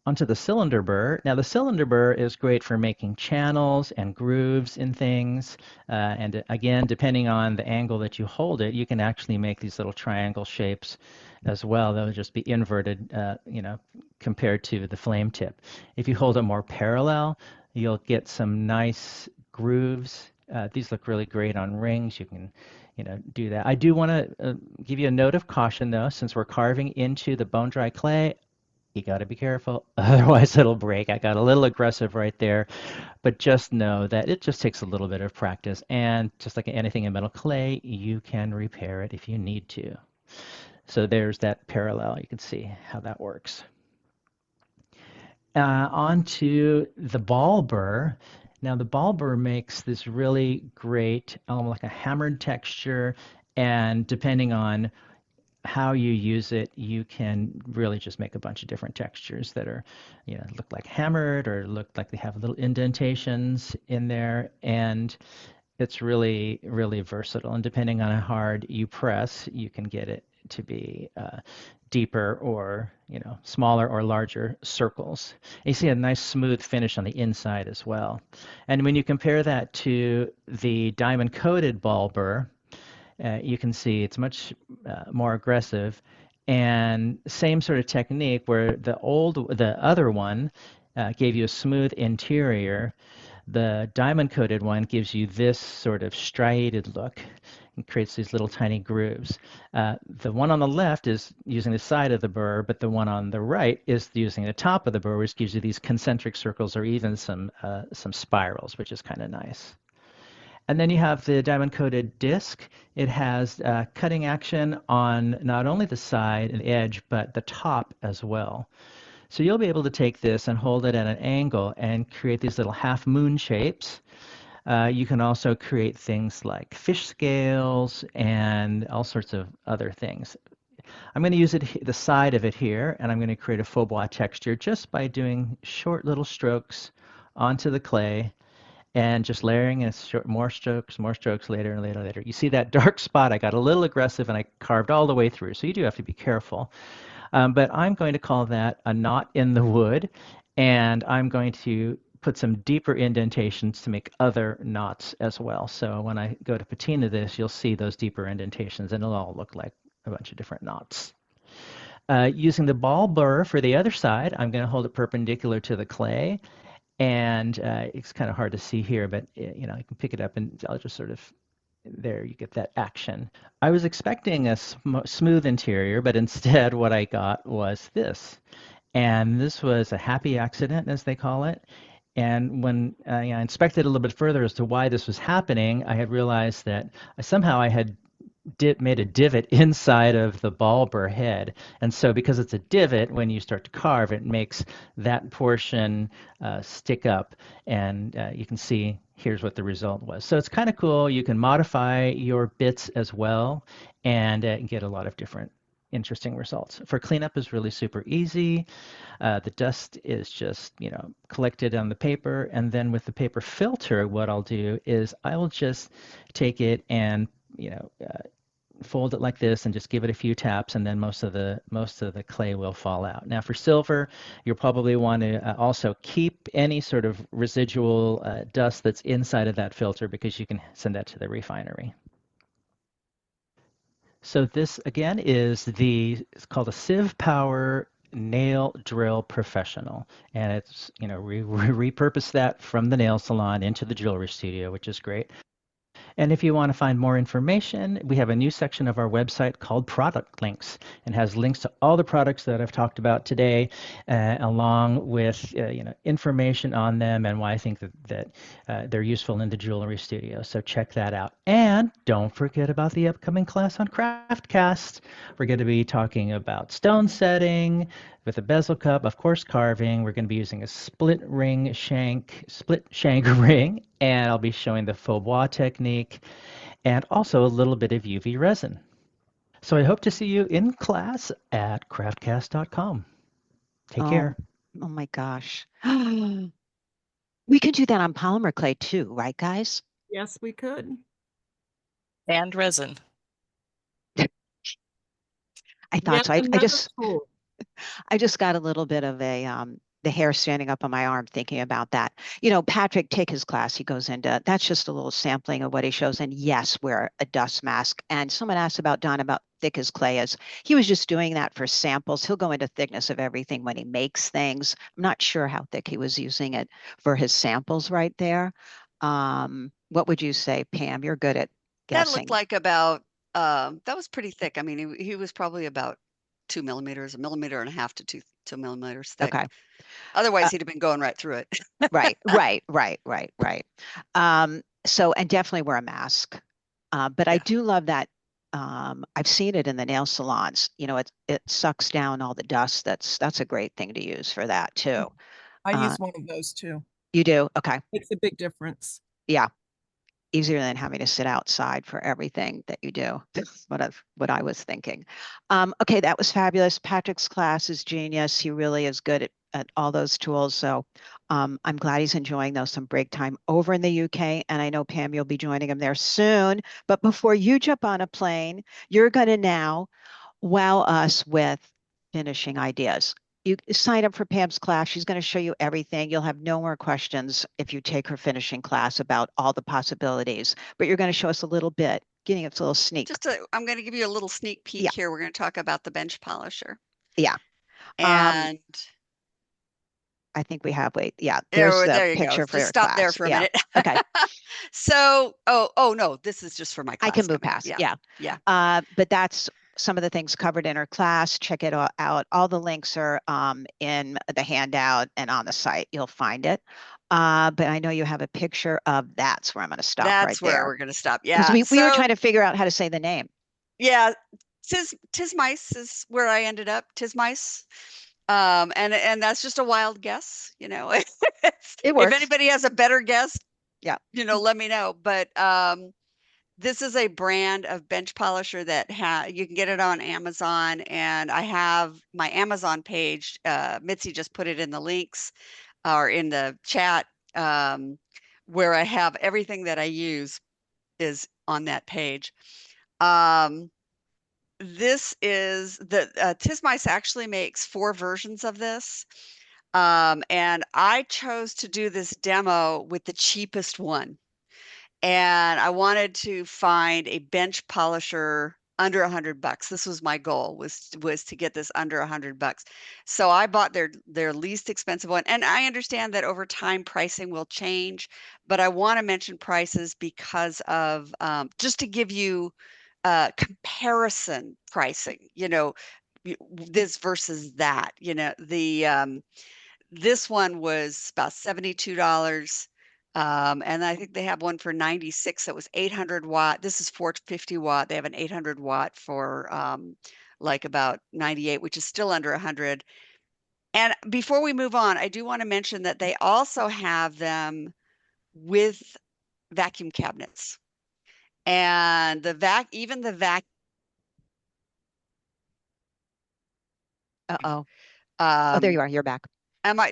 Onto the cylinder burr. Now the cylinder burr is great for making channels and grooves in things. And again, depending on the angle that you hold it, you can actually make these little triangle shapes as well. They'll just be inverted, compared to the flame tip. If you hold it more parallel, you'll get some nice grooves. These look really great on rings. You can do that. I do want to give you a note of caution though, since we're carving into the bone dry clay. You got to be careful, otherwise it'll break. I got a little aggressive right there, but just know that it just takes a little bit of practice, and just like anything in metal clay, you can repair it if you need to. So there's that parallel. You can see how that works. On to the ball burr. Now the ball burr makes this really great, almost like a hammered texture, and depending on how you use it, you can really just make a bunch of different textures that are, look like hammered or look like they have little indentations in there. And it's really, really versatile. And depending on how hard you press, you can get it to be deeper or, smaller or larger circles. And you see a nice smooth finish on the inside as well. And when you compare that to the diamond coated ball burr, you can see it's much more aggressive, and same sort of technique where the other one gave you a smooth interior. The diamond coated one gives you this sort of striated look and creates these little tiny grooves. The one on the left is using the side of the burr, but the one on the right is using the top of the burr, which gives you these concentric circles or even some spirals, which is kind of nice. And then you have the diamond-coated disc. It has cutting action on not only the side and edge, but the top as well. So you'll be able to take this and hold it at an angle and create these little half-moon shapes. You can also create things like fish scales and all sorts of other things. I'm going to use the side of it here, and I'm going to create a faux bois texture just by doing short little strokes onto the clay, and just layering more strokes later and later. You see that dark spot? I got a little aggressive and I carved all the way through. So you do have to be careful. But I'm going to call that a knot in the wood. And I'm going to put some deeper indentations to make other knots as well. So when I go to patina this, you'll see those deeper indentations and it'll all look like a bunch of different knots. Using the ball burr for the other side, I'm going to hold it perpendicular to the clay. And it's kind of hard to see here, but you can pick it up and I'll just sort of there you get that action. I was expecting a smooth interior, but instead what I got was this. And this was a happy accident, as they call it. And when I inspected a little bit further as to why this was happening, I had realized that somehow I had made a divot inside of the ball burr head. And so because it's a divot, when you start to carve, it makes that portion stick up. And you can see here's what the result was. So it's kind of cool. You can modify your bits as well and get a lot of different interesting results. For cleanup is really super easy. The dust is just, collected on the paper. And then with the paper filter, what I'll do is I will just take it and, fold it like this and just give it a few taps, and then most of the clay will fall out. Now for silver, you'll probably want to also keep any sort of residual dust that's inside of that filter, because you can send that to the refinery. So this again is it's called a Civ Power Nail Drill Professional, and it's we repurposed that from the nail salon into the jewelry studio, which is great. And if you want to find more information, we have a new section of our website called Product Links, and has links to all the products that I've talked about today, along with information on them and why I think that they're useful in the jewelry studio. So check that out. And don't forget about the upcoming class on CraftCast. We're going to be talking about stone setting with a bezel cup, of course, carving. We're going to be using a split shank ring, and I'll be showing the faux bois technique and also a little bit of UV resin. So I hope to see you in class at craftcast.com. Take care. Oh my gosh. We could do that on polymer clay too, right, guys? Yes, we could. And resin. I thought so. Tool. I just got a little bit of the hair standing up on my arm thinking about that. Patrik, take his class. He goes into, that's just a little sampling of what he shows. And yes, wear a dust mask. And someone asked about Don about thick as clay is. He was just doing that for samples. He'll go into thickness of everything when he makes things. I'm not sure how thick he was using it for his samples right there. What would you say, Pam? You're good at guessing. That looked like about, that was pretty thick. I mean, he was probably about 2 millimeters, 1.5 millimeters to 2 millimeters thick. Okay. Otherwise, he'd have been going right through it. Right. So, and definitely wear a mask. But I do love that. I've seen it in the nail salons. It sucks down all the dust. That's a great thing to use for that too. I use one of those too. You do? Okay. Makes a big difference. Yeah. Easier than having to sit outside for everything that you do. What I was thinking. Okay, that was fabulous. Patrik's class is genius. He really is good at all those tools. So I'm glad he's enjoying some break time over in the UK. And I know, Pam, you'll be joining him there soon. But before you jump on a plane, you're going to now wow us with finishing ideas. You sign up for Pam's class. She's going to show you everything. You'll have no more questions if you take her finishing class about all the possibilities, but you're going to show us a little bit, giving us a little sneak. I'm going to give you a little sneak peek here. We're going to talk about the bench polisher. Yeah. And I think we have, there's there the picture for your stop class. there for a minute. Okay. So, oh no, this is just for my class. I can move past. Yeah. But that's some of the things covered in her class. Check it out. All the links are in the handout and on the site. You'll find it. But I know you have a picture of that's where I'm going to stop right there. That's where we're going to stop. Yeah. Because we were trying to figure out how to say the name. Yeah. Tismice is where I ended up. Tismice. And that's just a wild guess, It works. If anybody has a better guess, let me know. But this is a brand of bench polisher that you can get it on Amazon, and I have my Amazon page. Mitzi just put it in the links or in the chat, where I have everything that I use is on that page. This is the Tismice actually makes 4 versions of this. And I chose to do this demo with the cheapest one. And I wanted to find a bench polisher under $100. This was my goal, was to get this under $100. So I bought their least expensive one. And I understand that over time pricing will change, but I want to mention prices because of just to give you comparison pricing, this versus that, this one was about $72. And I think they have one for 96. That was 800 watt. This is 450 watt. They have an 800 watt for like about 98, which is still under 100. And before we move on, I do want to mention that they also have them with vacuum cabinets. And even the vac. Uh-oh. Oh, there you are. You're back.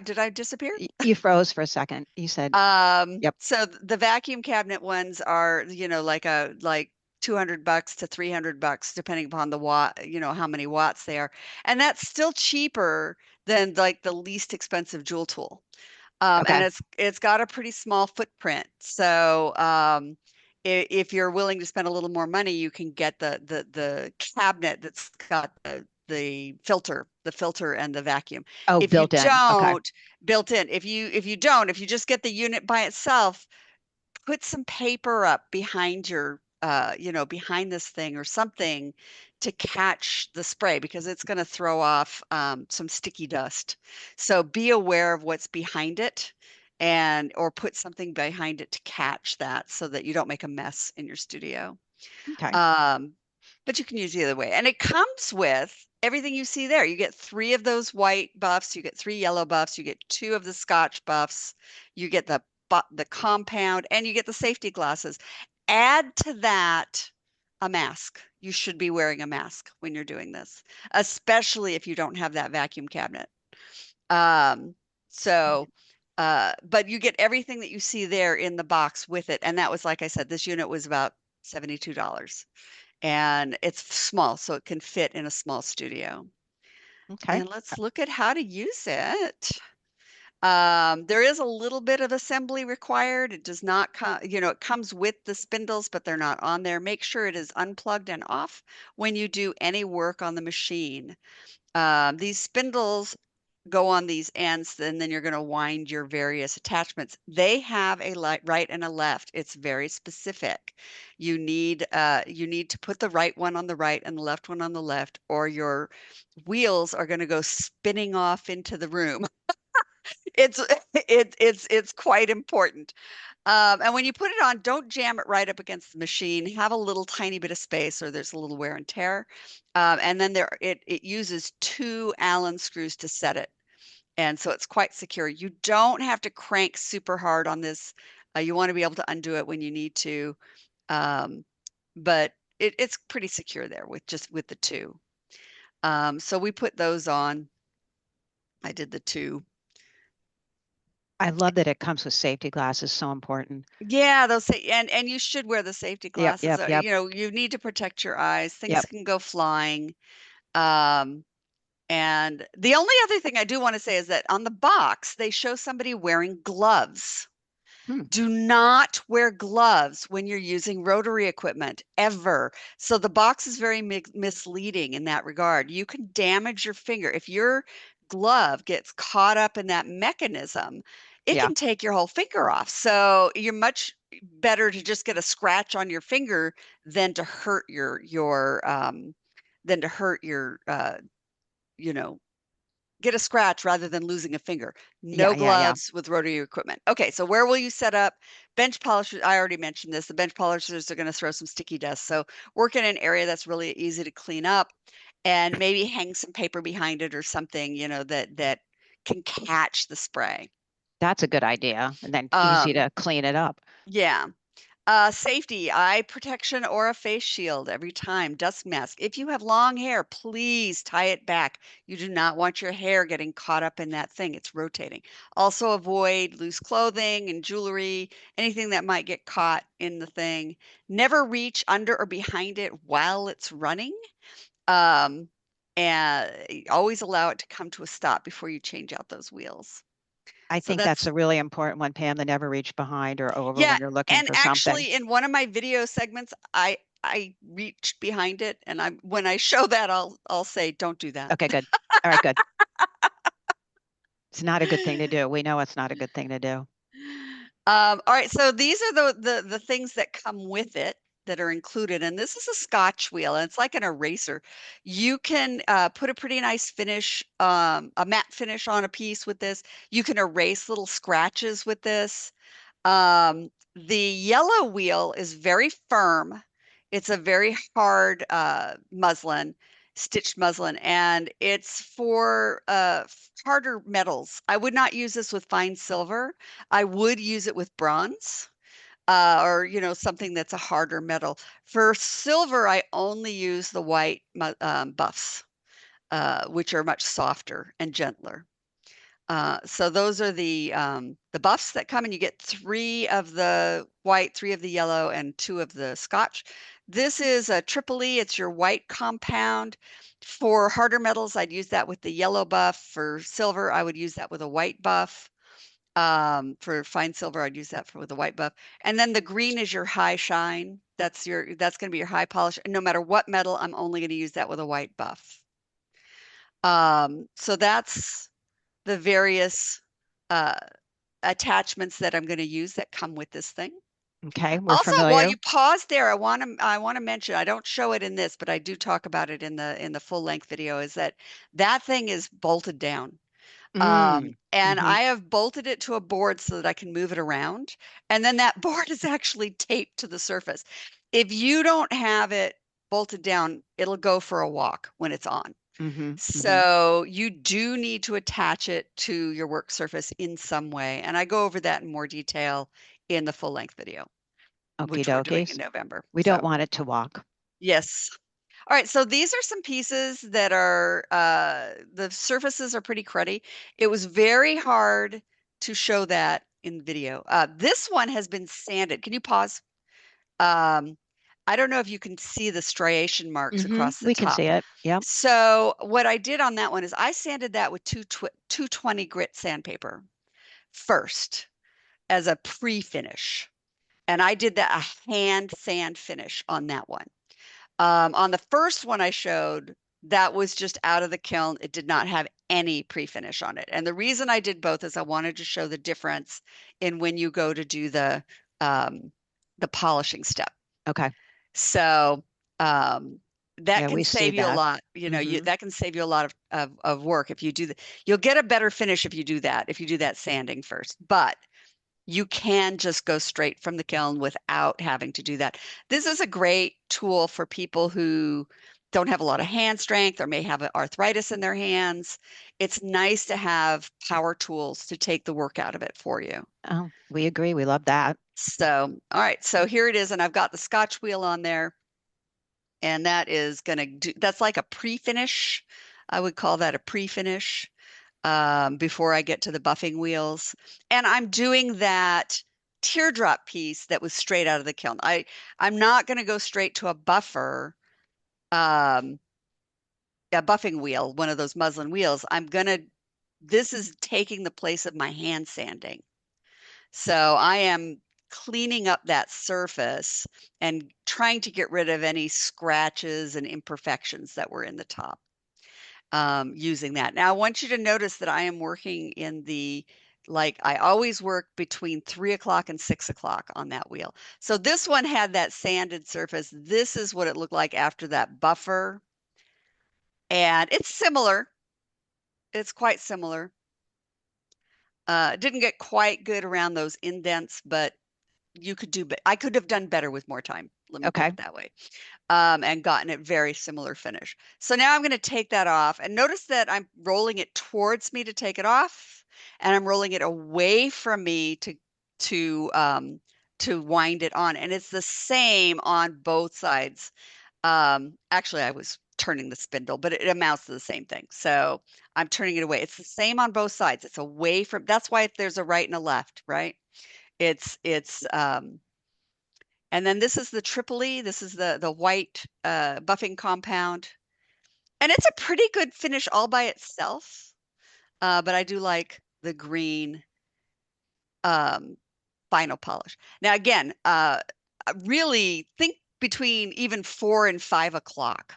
Did I disappear? You froze for a second. You said, yep. So the vacuum cabinet ones are, like $200 to $300, depending upon the watt, how many watts they are. And that's still cheaper than like the least expensive Joule tool. And it's got a pretty small footprint. So if you're willing to spend a little more money, you can get the cabinet that's got the filter and the vacuum. If you don't, built in. If you just get the unit by itself, put some paper up behind your behind this thing or something to catch the spray, because it's going to throw off some sticky dust. So be aware of what's behind it, or put something behind it to catch that, so that you don't make a mess in your studio. Okay. But you can use the other way. And it comes with everything you see there. You get 3 of those white buffs, you get 3 yellow buffs, you get 2 of the Scotch buffs, you get the compound, and you get the safety glasses. Add to that a mask. You should be wearing a mask when you're doing this, especially if you don't have that vacuum cabinet. But you get everything that you see there in the box with it. And that was, like I said, this unit was about $72. And it's small, so it can fit in a small studio. Okay. And let's look at how to use it. There is a little bit of assembly required. It does not come, it comes with the spindles, but they're not on there. Make sure it is unplugged and off when you do any work on the machine. These spindles go on these ends, and then you're going to wind your various attachments. They have a right and a left. It's very specific. You need to put the right one on the right and the left one on the left, or your wheels are going to go spinning off into the room. It's quite important. And when you put it on, don't jam it right up against the machine. Have a little tiny bit of space, or there's a little wear and tear. And then it uses 2 Allen screws to set it. And so it's quite secure. You don't have to crank super hard on this. You want to be able to undo it when you need to. But it's pretty secure there with the 2. So we put those on. I did the 2. I love that it comes with safety glasses. So important. Yeah, and you should wear the safety glasses. Yep. You need to protect your eyes. Things Yep. can go flying. And the only other thing I do want to say is that on the box, they show somebody wearing gloves. Do not wear gloves when you're using rotary equipment, ever. So the box is very misleading in that regard. You can damage your finger. If your glove gets caught up in that mechanism, it can take your whole finger off. So you're much better to just get a scratch on your finger than to hurt your get a scratch rather than losing a finger. No gloves with rotary equipment. Okay, so where will you set up? Bench polishers, I already mentioned this. The bench polishers are going to throw some sticky dust. So work in an area that's really easy to clean up, and maybe hang some paper behind it or something, that can catch the spray. That's a good idea. And then easy to clean it up. Yeah. Safety, eye protection or a face shield every time. Dust mask. If you have long hair, please tie it back. You do not want your hair getting caught up in that thing. It's rotating. Also avoid loose clothing and jewelry, anything that might get caught in the thing. Never reach under or behind it while it's running. And always allow it to come to a stop before you change out those wheels. I think that's a really important one, Pam, to never reach behind or over when you're looking for something. And actually, in one of my video segments, I I reached behind it, and when I show that, I'll say, don't do that. Okay, good. All right, good. It's not a good thing to do. We know it's not a good thing to do. All right, so these are the things that come with it that are included, and this is a Scotch wheel, and it's like an eraser. You can put a pretty nice finish, a matte finish on a piece with this. You can erase little scratches with this. The yellow wheel is very firm. It's a very hard muslin, stitched muslin, and it's for harder metals. I would not use this with fine silver. I would use it with bronze, or something that's a harder metal. For silver, I only use the white buffs, which are much softer and gentler. So those are the buffs that come, and you get 3 of the white, 3 of the yellow, and 2 of the Scotch. This is a triple E. It's your white compound. For harder metals, I'd use that with the yellow buff. For silver, I would use that with a white buff. For fine silver, I'd use that with a white buff. And then the green is your high shine. That's going to be your high polish. And no matter what metal, I'm only going to use that with a white buff. So that's the various attachments that I'm going to use that come with this thing. Okay, we're also, familiar. while you pause there, I want to mention, I don't show it in this, but I do talk about it in the full length video, is that thing is bolted down. And I have bolted it to a board so that I can move it around. And then that board is actually taped to the surface. If you don't have it bolted down, it'll go for a walk when it's on. So you do need to attach it to your work surface in some way. And I go over that in more detail in the full length video, which we're doing in November. We don't want it to walk. Yes. All right, so these are some pieces that are, the surfaces are pretty cruddy. It was very hard to show that in video. This one has been sanded. Can you pause? I don't know if you can see the striation marks across the top. We can see it, yeah. So what I did on that one is I sanded that with 220 grit sandpaper first as a pre-finish. And I did that a hand sand finish on that one. On the first one I showed, that was just out of the kiln. It did not have any pre-finish on it. And the reason I did both is I wanted to show the difference in when you go to do the polishing step. Okay. So that can save you a lot. That can save you a lot of work if you do that. You'll get a better finish if you do that sanding first. But you can just go straight from the kiln without having to do that. This is a great tool for people who don't have a lot of hand strength or may have arthritis in their hands. It's nice to have power tools to take the work out of it for you. Oh, we agree. We love that. So, all right. So here it is. And I've got the Scotch wheel on there. And that is going to do, that's like a pre-finish. I would call that a pre-finish. Before I get to the buffing wheels. And I'm doing that teardrop piece that was straight out of the kiln. I'm not going to go straight to a buffer, a buffing wheel, one of those muslin wheels. This is taking the place of my hand sanding. So I am cleaning up that surface and trying to get rid of any scratches and imperfections that were in the top. Using that. Now, I want you to notice that I am working I always work between 3 o'clock and 6 o'clock on that wheel. So this one had that sanded surface. This is what it looked like after that buffer. And it's similar. It's quite similar. Didn't get quite good around those indents, but I could have done better with more time. Let me put it that way. And gotten it very similar finish. So now I'm going to take that off, and notice that I'm rolling it towards me to take it off, and I'm rolling it away from me to wind it on. And it's the same on both sides. Actually, I was turning the spindle, but it amounts to the same thing. So I'm turning it away. It's the same on both sides. It's away from, that's why there's a right and a left, right? And then this is the triple E. This is the white buffing compound. And it's a pretty good finish all by itself. But I do like the green final polish. Now, again, really think between even 4 and 5 o'clock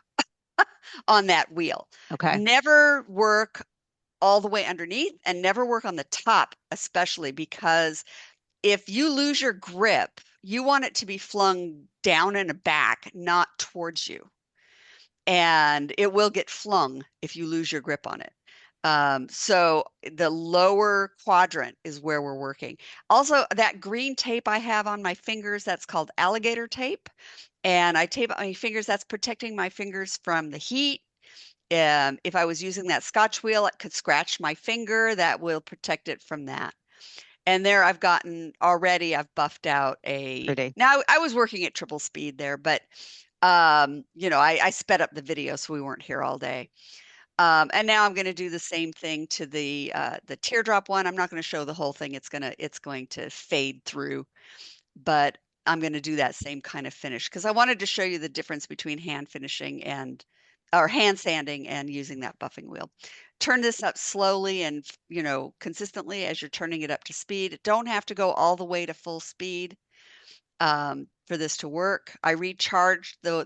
on that wheel. Okay. Never work all the way underneath, and never work on the top, especially because if you lose your grip, you want it to be flung down and back, not towards you. And it will get flung if you lose your grip on it. So the lower quadrant is where we're working. Also, that green tape I have on my fingers, that's called alligator tape. And I tape my fingers, that's protecting my fingers from the heat. If I was using that Scotch wheel, it could scratch my finger. That will protect it from that. And there I've buffed out Pretty. now I was working at triple speed there, but I sped up the video so we weren't here all day. And now I'm going to do the same thing to the teardrop one. I'm not going to show the whole thing. It's going to fade through, but I'm going to do that same kind of finish because I wanted to show you the difference between hand finishing or hand sanding and using that buffing wheel. Turn this up slowly and consistently as you're turning it up to speed. Don't have to go all the way to full speed for this to work. I recharged the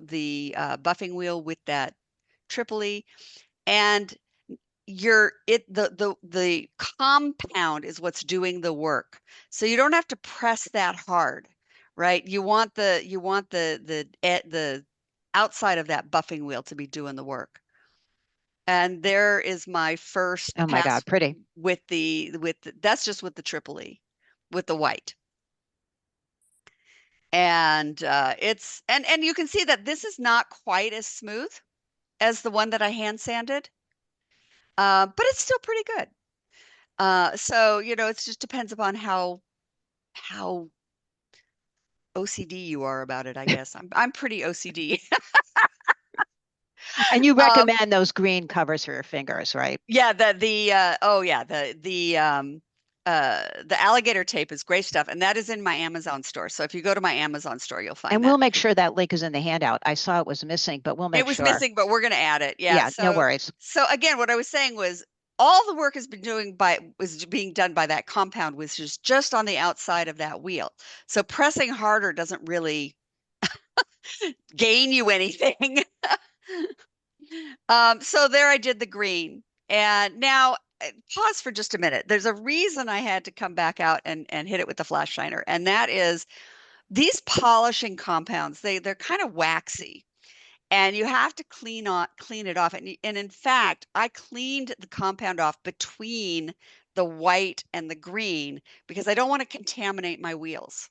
buffing wheel with that Tripoli, and the compound is what's doing the work. So you don't have to press that hard, right? You want the outside of that buffing wheel to be doing the work. And there is my first Oh my God, pretty. That's just with the Tripoli, with the white. And and you can see that this is not quite as smooth as the one that I hand sanded, but it's still pretty good. So it just depends upon how OCD you are about it, I guess. I'm pretty OCD. And you recommend those green covers for your fingers, right? Yeah, the alligator tape is great stuff, and that is in my Amazon store. So if you go to my Amazon store, you'll find and that. we'll make sure that link is in the handout. I saw it was missing, but we'll make sure. It was missing, but we're going to add it. Yeah, no worries. So again, what I was saying was all the work was being done by that compound, which is just on the outside of that wheel. So pressing harder doesn't really gain you anything. So there I did the green. And now pause for just a minute. There's a reason I had to come back out and hit it with the flash shiner. And that is these polishing compounds, they're kind of waxy. And you have to clean it off. And in fact, I cleaned the compound off between the white and the green because I don't want to contaminate my wheels.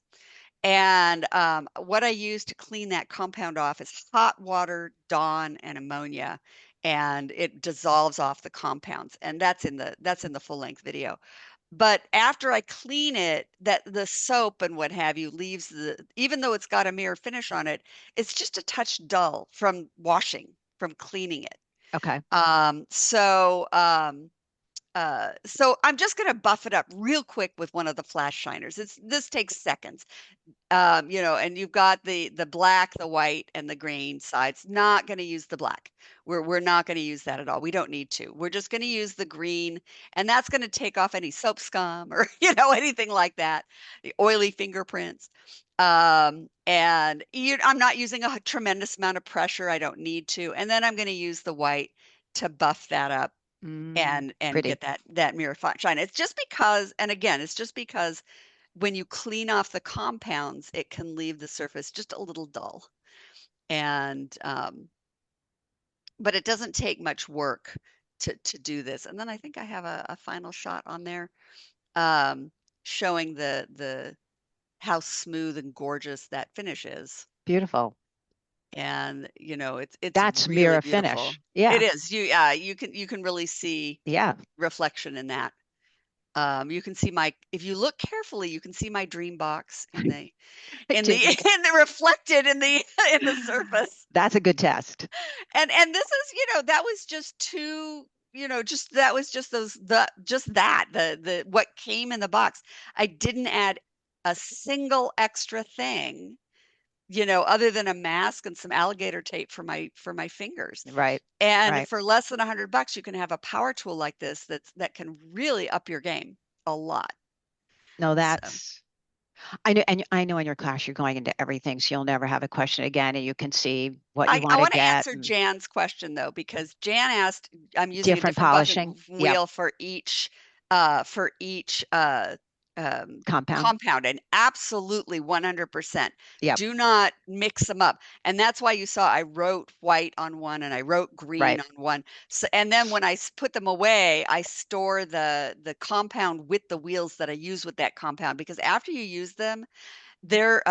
And what I use to clean that compound off is hot water, Dawn, and ammonia, and it dissolves off the compounds. And that's in the full length video. But after I clean it, the soap and what have you leaves even though it's got a mirror finish on it, it's just a touch dull from cleaning it. Okay. So I'm just going to buff it up real quick with one of the flash shiners. This takes seconds. And you've got the black, the white, and the green sides. Not going to use the black. We're not going to use that at all. We don't need to. We're just going to use the green, and that's going to take off any soap scum or anything like that, the oily fingerprints. I'm not using a tremendous amount of pressure. I don't need to. And then I'm going to use the white to buff that up and pretty. get that mirror shine. It's just because when you clean off the compounds, it can leave the surface just a little dull. And but it doesn't take much work to do this. And then I think I have a final shot on there showing the how smooth and gorgeous that finish is. Beautiful. And it's that's really mirror beautiful. finish. Yeah, it is. You can really see reflection in that. You can see if you look carefully, you can see my dream box in the reflected in the surface. That's a good test. And this is, that was just what came in the box. I didn't add a single extra thing, other than a mask and some alligator tape for my fingers. Right. And for less than $100, you can have a power tool like this that can really up your game a lot. No, that's I know, and I know in your class you're going into everything, so you'll never have a question again, and you can see what you I want to want to get. answer Jan's question though, because Jan asked, I'm using a Different different polishing. buffing Yep. wheel for each Compound. and absolutely 100%. Yep. Do not mix them up. And that's why you saw I wrote white on one and I wrote green Right. on one. So, and then when I put them away, I store the compound with the wheels that I use with that compound, because after you use them, they're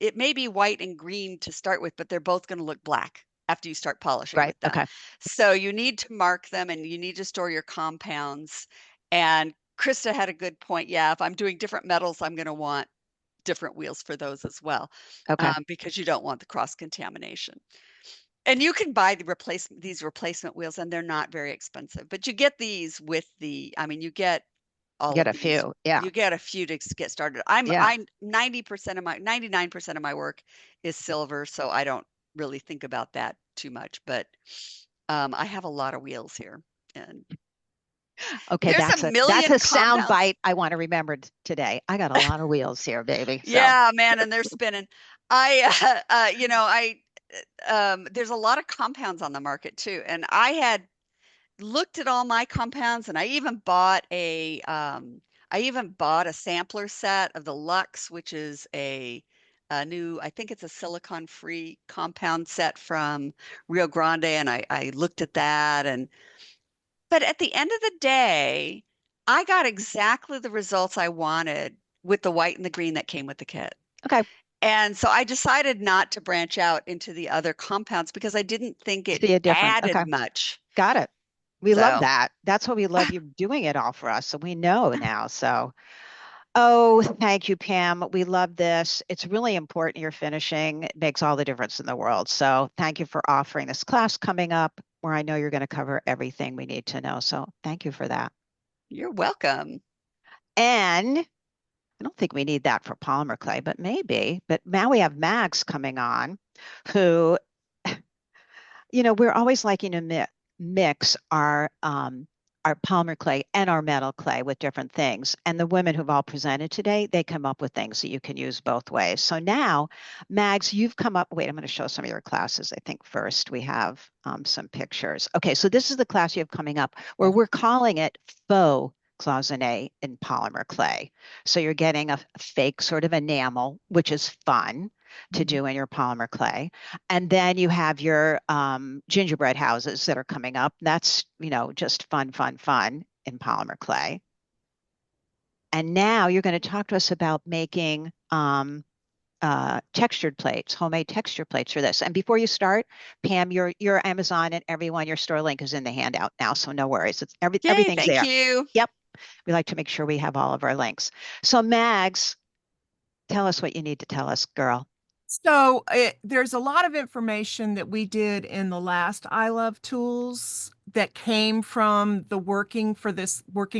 it may be white and green to start with, but they're both going to look black after you start polishing Right. with them. Okay. So you need to mark them and you need to store your compounds. And Krista had a good point. Yeah, if I'm doing different metals, I'm going to want different wheels for those as well. Okay. Because you don't want the cross contamination. And you can buy these replacement wheels, and they're not very expensive. But you get these with you get all get of a these. few. Yeah. You get a few to get started. I'm 99% of my work is silver, so I don't really think about that too much. But I have a lot of wheels here, and okay, that's a sound bite I want to remember today. I got a lot of wheels here, baby. So. Yeah, man, and they're spinning. There's a lot of compounds on the market too, and I had looked at all my compounds, and I even bought a sampler set of the Lux, which is a new, I think it's a silicon-free compound set from Rio Grande, and I looked at that, but at the end of the day, I got exactly the results I wanted with the white and the green that came with the kit. Okay. And so I decided not to branch out into the other compounds because I didn't think it added much. Got it. We love that. That's why we love you doing it all for us. So we know now. So, oh, thank you, Pam. We love this. It's really important you're finishing. It makes all the difference in the world. So thank you for offering this class coming up where I know you're going to cover everything we need to know. So thank you for that. You're welcome. And I don't think we need that for polymer clay, but maybe. But now we have Max coming on who, we're always liking to mix our polymer clay and our metal clay with different things. And the women who've all presented today, they come up with things that you can use both ways. So now, Mags, you've come up, wait, I'm going to show some of your classes. I think first we have some pictures. Okay, so this is the class you have coming up where we're calling it faux cloisonne in polymer clay. So you're getting a fake sort of enamel, which is fun to do in your polymer clay. And then you have your gingerbread houses that are coming up. That's, just fun in polymer clay. And now you're going to talk to us about making textured plates, homemade texture plates for this. And before you start, Pam, your Amazon and everyone, your store link is in the handout now, so no worries. It's everything's there. Thank you. Yep. We like to make sure we have all of our links. So Mags, tell us what you need to tell us, girl. So there's a lot of information that we did in the last I Love Tools that came from the working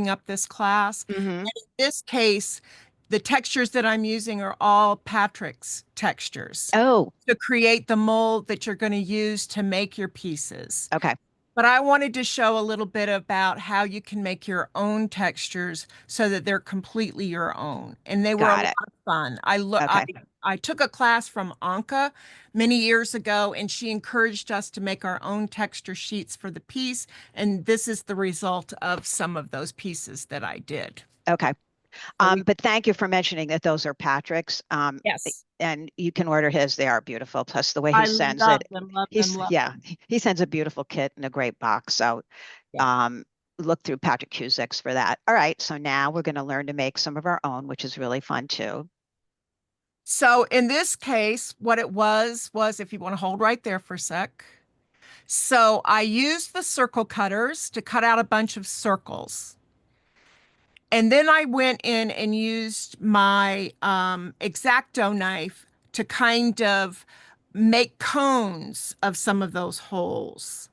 up this class. Mm-hmm. And in this case, the textures that I'm using are all Patrik's textures. Oh. To create the mold that you're going to use to make your pieces. Okay. But I wanted to show a little bit about how you can make your own textures so that they're completely your own. And they were a lot of fun. I took a class from Anka many years ago, and she encouraged us to make our own texture sheets for the piece. And this is the result of some of those pieces that I did. Okay. But thank you for mentioning that those are Patrik's. Yes. And you can order his. They are beautiful. Plus the way he sends it. He sends a beautiful kit in a great box. So look through Patrik Kusek's for that. All right. So now we're going to learn to make some of our own, which is really fun too. So in this case, what it was if you want to hold right there for a sec. So I used the circle cutters to cut out a bunch of circles. And then I went in and used my X-Acto knife to kind of make cones of some of those holes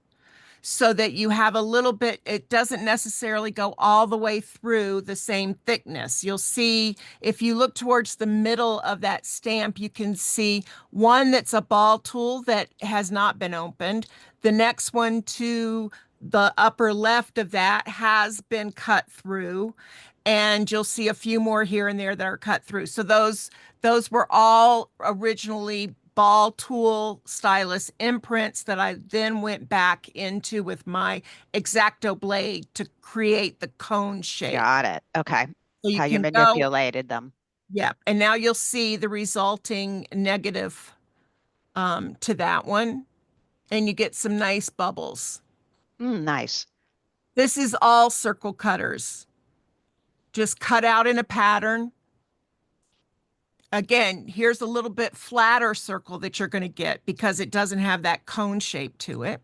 so that you have a little bit, it doesn't necessarily go all the way through the same thickness. You'll see, if you look towards the middle of that stamp, you can see one that's a ball tool that has not been opened. The next one to the upper left of that has been cut through. And you'll see a few more here and there that are cut through. So those were all originally ball tool stylus imprints that I then went back into with my X-Acto blade to create the cone shape. Got it. Okay. So How you manipulated them. Yeah. And now you'll see the resulting negative to that one. And you get some nice bubbles. Nice. This is all circle cutters. Just cut out in a pattern. Again, here's a little bit flatter circle that you're going to get because it doesn't have that cone shape to it.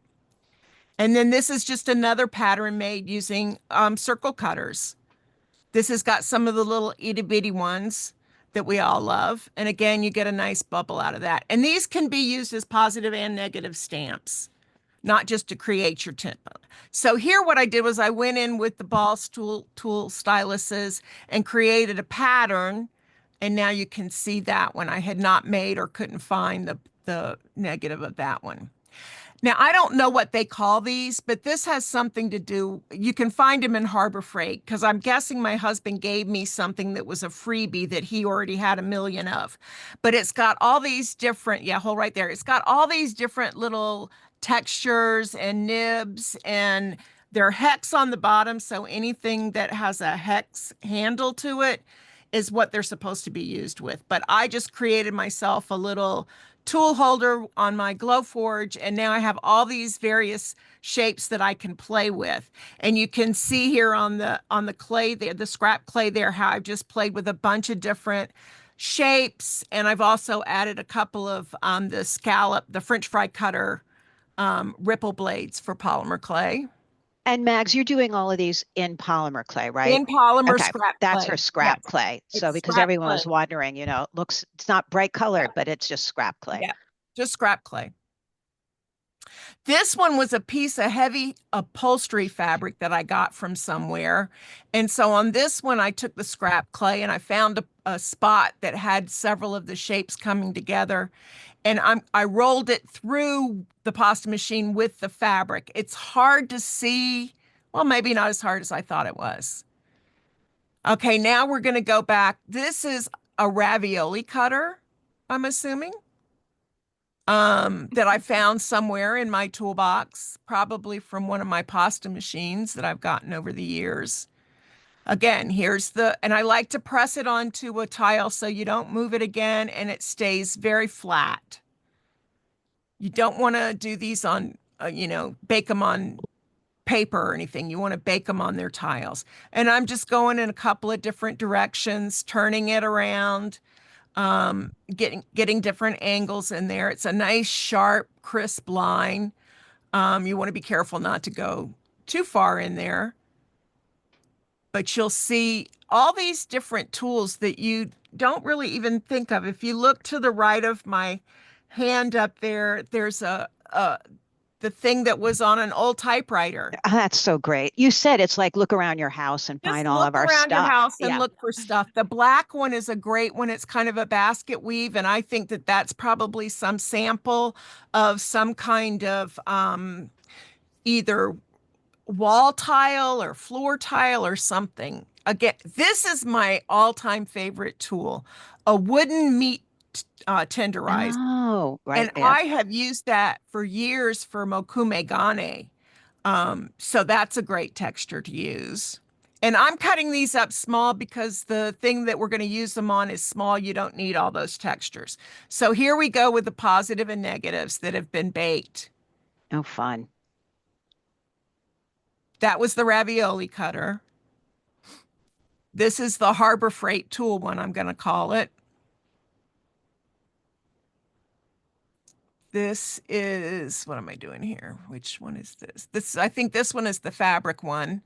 And then this is just another pattern made using circle cutters. This has got some of the little itty bitty ones that we all love. And again, you get a nice bubble out of that. And these can be used as positive and negative stamps, not just to create your template. So here what I did was I went in with the ball tool styluses and created a pattern. And now you can see that one. I had not made or couldn't find the negative of that one. Now, I don't know what they call these, but this has something to do. You can find them in Harbor Freight because I'm guessing my husband gave me something that was a freebie that he already had a million of. But it's got all these different, yeah, hold right there. It's got all these different little textures and nibs, and they're hex on the bottom. So anything that has a hex handle to it is what they're supposed to be used with. But I just created myself a little tool holder on my Glowforge, and now I have all these various shapes that I can play with. And you can see here on the clay there, the scrap clay there, how I've just played with a bunch of different shapes. And I've also added a couple of the French fry cutter ripple blades for polymer clay. And Mags, you're doing all of these in polymer clay, right? In polymer scrap That's clay. for scrap Yes. clay. So It's because scrap everyone was clay. wondering, it's not bright colored, but it's just scrap clay. Yeah, just scrap clay. This one was a piece of heavy upholstery fabric that I got from somewhere. And so on this one, I took the scrap clay and I found a spot that had several of the shapes coming together. And I rolled it through the pasta machine with the fabric. It's hard to see. Well, maybe not as hard as I thought it was. Okay, now we're going to go back. This is a ravioli cutter, I'm assuming, that I found somewhere in my toolbox, probably from one of my pasta machines that I've gotten over the years. Again, and I like to press it onto a tile so you don't move it again and it stays very flat. You don't want to do these on, bake them on paper or anything. You want to bake them on their tiles. And I'm just going in a couple of different directions, turning it around, getting different angles in there. It's a nice, sharp, crisp line. You want to be careful not to go too far in there. But you'll see all these different tools that you don't really even think of. If you look to the right of my hand up there, there's the thing that was on an old typewriter. Oh, that's so great. You said it's like look around your house and find all of our stuff. Look around your house and look for stuff. The black one is a great one. It's kind of a basket weave, and I think that that's probably some sample of some kind of either wall tile or floor tile or something. Again, this is my all-time favorite tool, a wooden meat tenderizer. Oh, right. And I have used that for years for mokume gane. So that's a great texture to use. And I'm cutting these up small because the thing that we're going to use them on is small. You don't need all those textures. So here we go with the positive and negatives that have been baked. Oh, fun. That was the ravioli cutter. This is the Harbor Freight tool one, I'm going to call it. This is, what am I doing here? Which one is this? I think this one is the fabric one.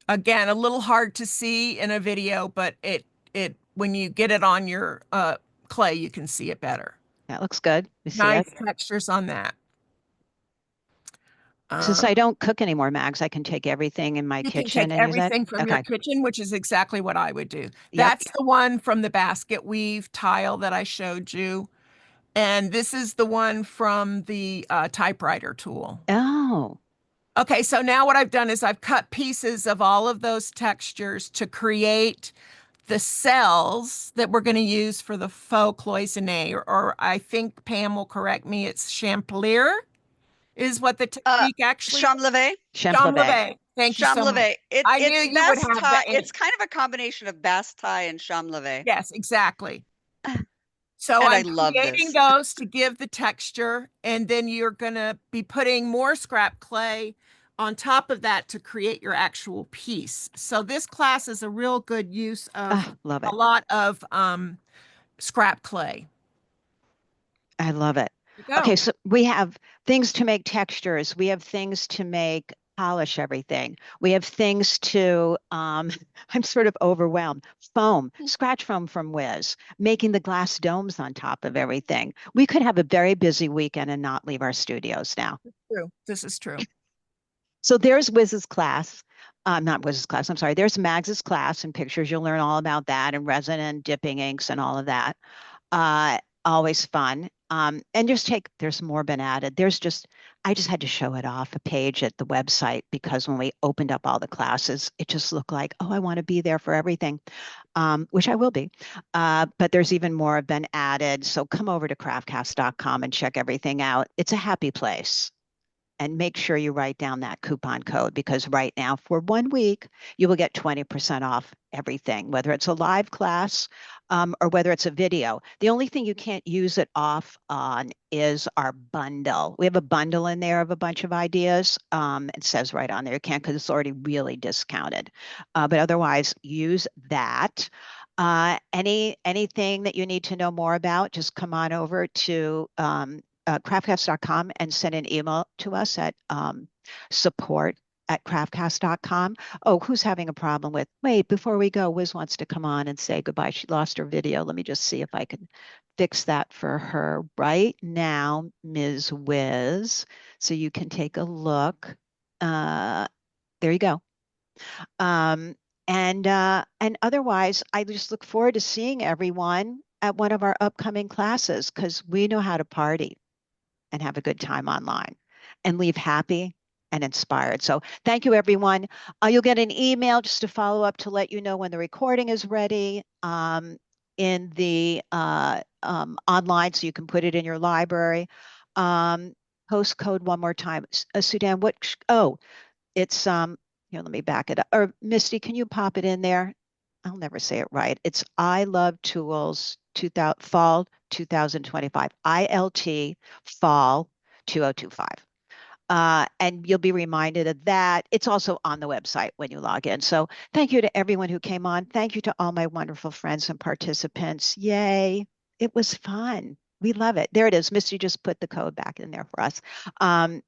Again, a little hard to see in a video, but when you get it on your clay, you can see it better. That looks good. Nice textures on that. Since I don't cook anymore, Mags, I can take everything in my kitchen and everything from your kitchen, which is exactly what I would do. That's the one from the basket weave tile that I showed you. And this is the one from the typewriter tool. Oh. Okay, so now what I've done is I've cut pieces of all of those textures to create the cells that we're going to use for the faux cloisonne, or I think Pam will correct me, it's champlir is what the technique actually Champ-levé. Champ-levé. Thank you so much. I knew you would have that. It's kind of a combination of Basse-Taille and Champ-levé. Yes, exactly. So and I'm creating those to give the texture, and then you're going to be putting more scrap clay on top of that to create your actual piece. So this class is a real good use of love it. a lot of scrap clay. I love it. Okay, so we have things to make textures. We have things to make polish everything. We have things to, I'm sort of overwhelmed. Foam, scratch foam from Wizz, making the glass domes on top of everything. We could have a very busy weekend and not leave our studios now. True. This is true. So there's Wizz's class. Not Wizz's class, I'm sorry. There's Mags's class and pictures. You'll learn all about that and resin and dipping inks and all of that. Always fun. And there's more been added. I just had to show it off a page at the website because when we opened up all the classes, it just looked like, oh, I want to be there for everything, which I will be. But there's even more have been added. So come over to craftcast.com and check everything out. It's a happy place. And make sure you write down that coupon code because right now for 1 week, you will get 20% off everything, whether it's a live class or whether it's a video. The only thing you can't use it off on is our bundle. We have a bundle in there of a bunch of ideas. It says right on there, you can't because it's already really discounted. But otherwise, use that. Anything that you need to know more about, just come on over to craftcast.com and send an email to us at support@craftcast.com. Oh, who's having a problem with, wait, before we go, Wiz wants to come on and say goodbye. She lost her video. Let me just see if I can fix that for her right now, Ms. Wiz. So you can take a look. There you go. And otherwise, I just look forward to seeing everyone at one of our upcoming classes because we know how to party and have a good time online and leave happy and inspired. So thank you, everyone. You'll get an email just to follow up to let you know when the recording is ready in the online so you can put it in your library. Postcode one more time. Sudan, it's, here, let me back it up. Or Misty, can you pop it in there? I'll never say it right. It's I Love Tools Fall 2025. ILT Fall 2025. And you'll be reminded of that. It's also on the website when you log in. So thank you to everyone who came on. Thank you to all my wonderful friends and participants. Yay. It was fun. We love it. There it is. Misty just put the code back in there for us.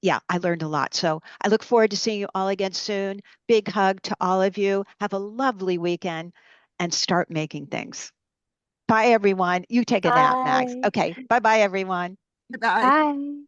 Yeah, I learned a lot. So I look forward to seeing you all again soon. Big hug to all of you. Have a lovely weekend and start making things. Bye, everyone. You take a nap, Max. Okay. Bye-bye, everyone. Goodbye. Bye.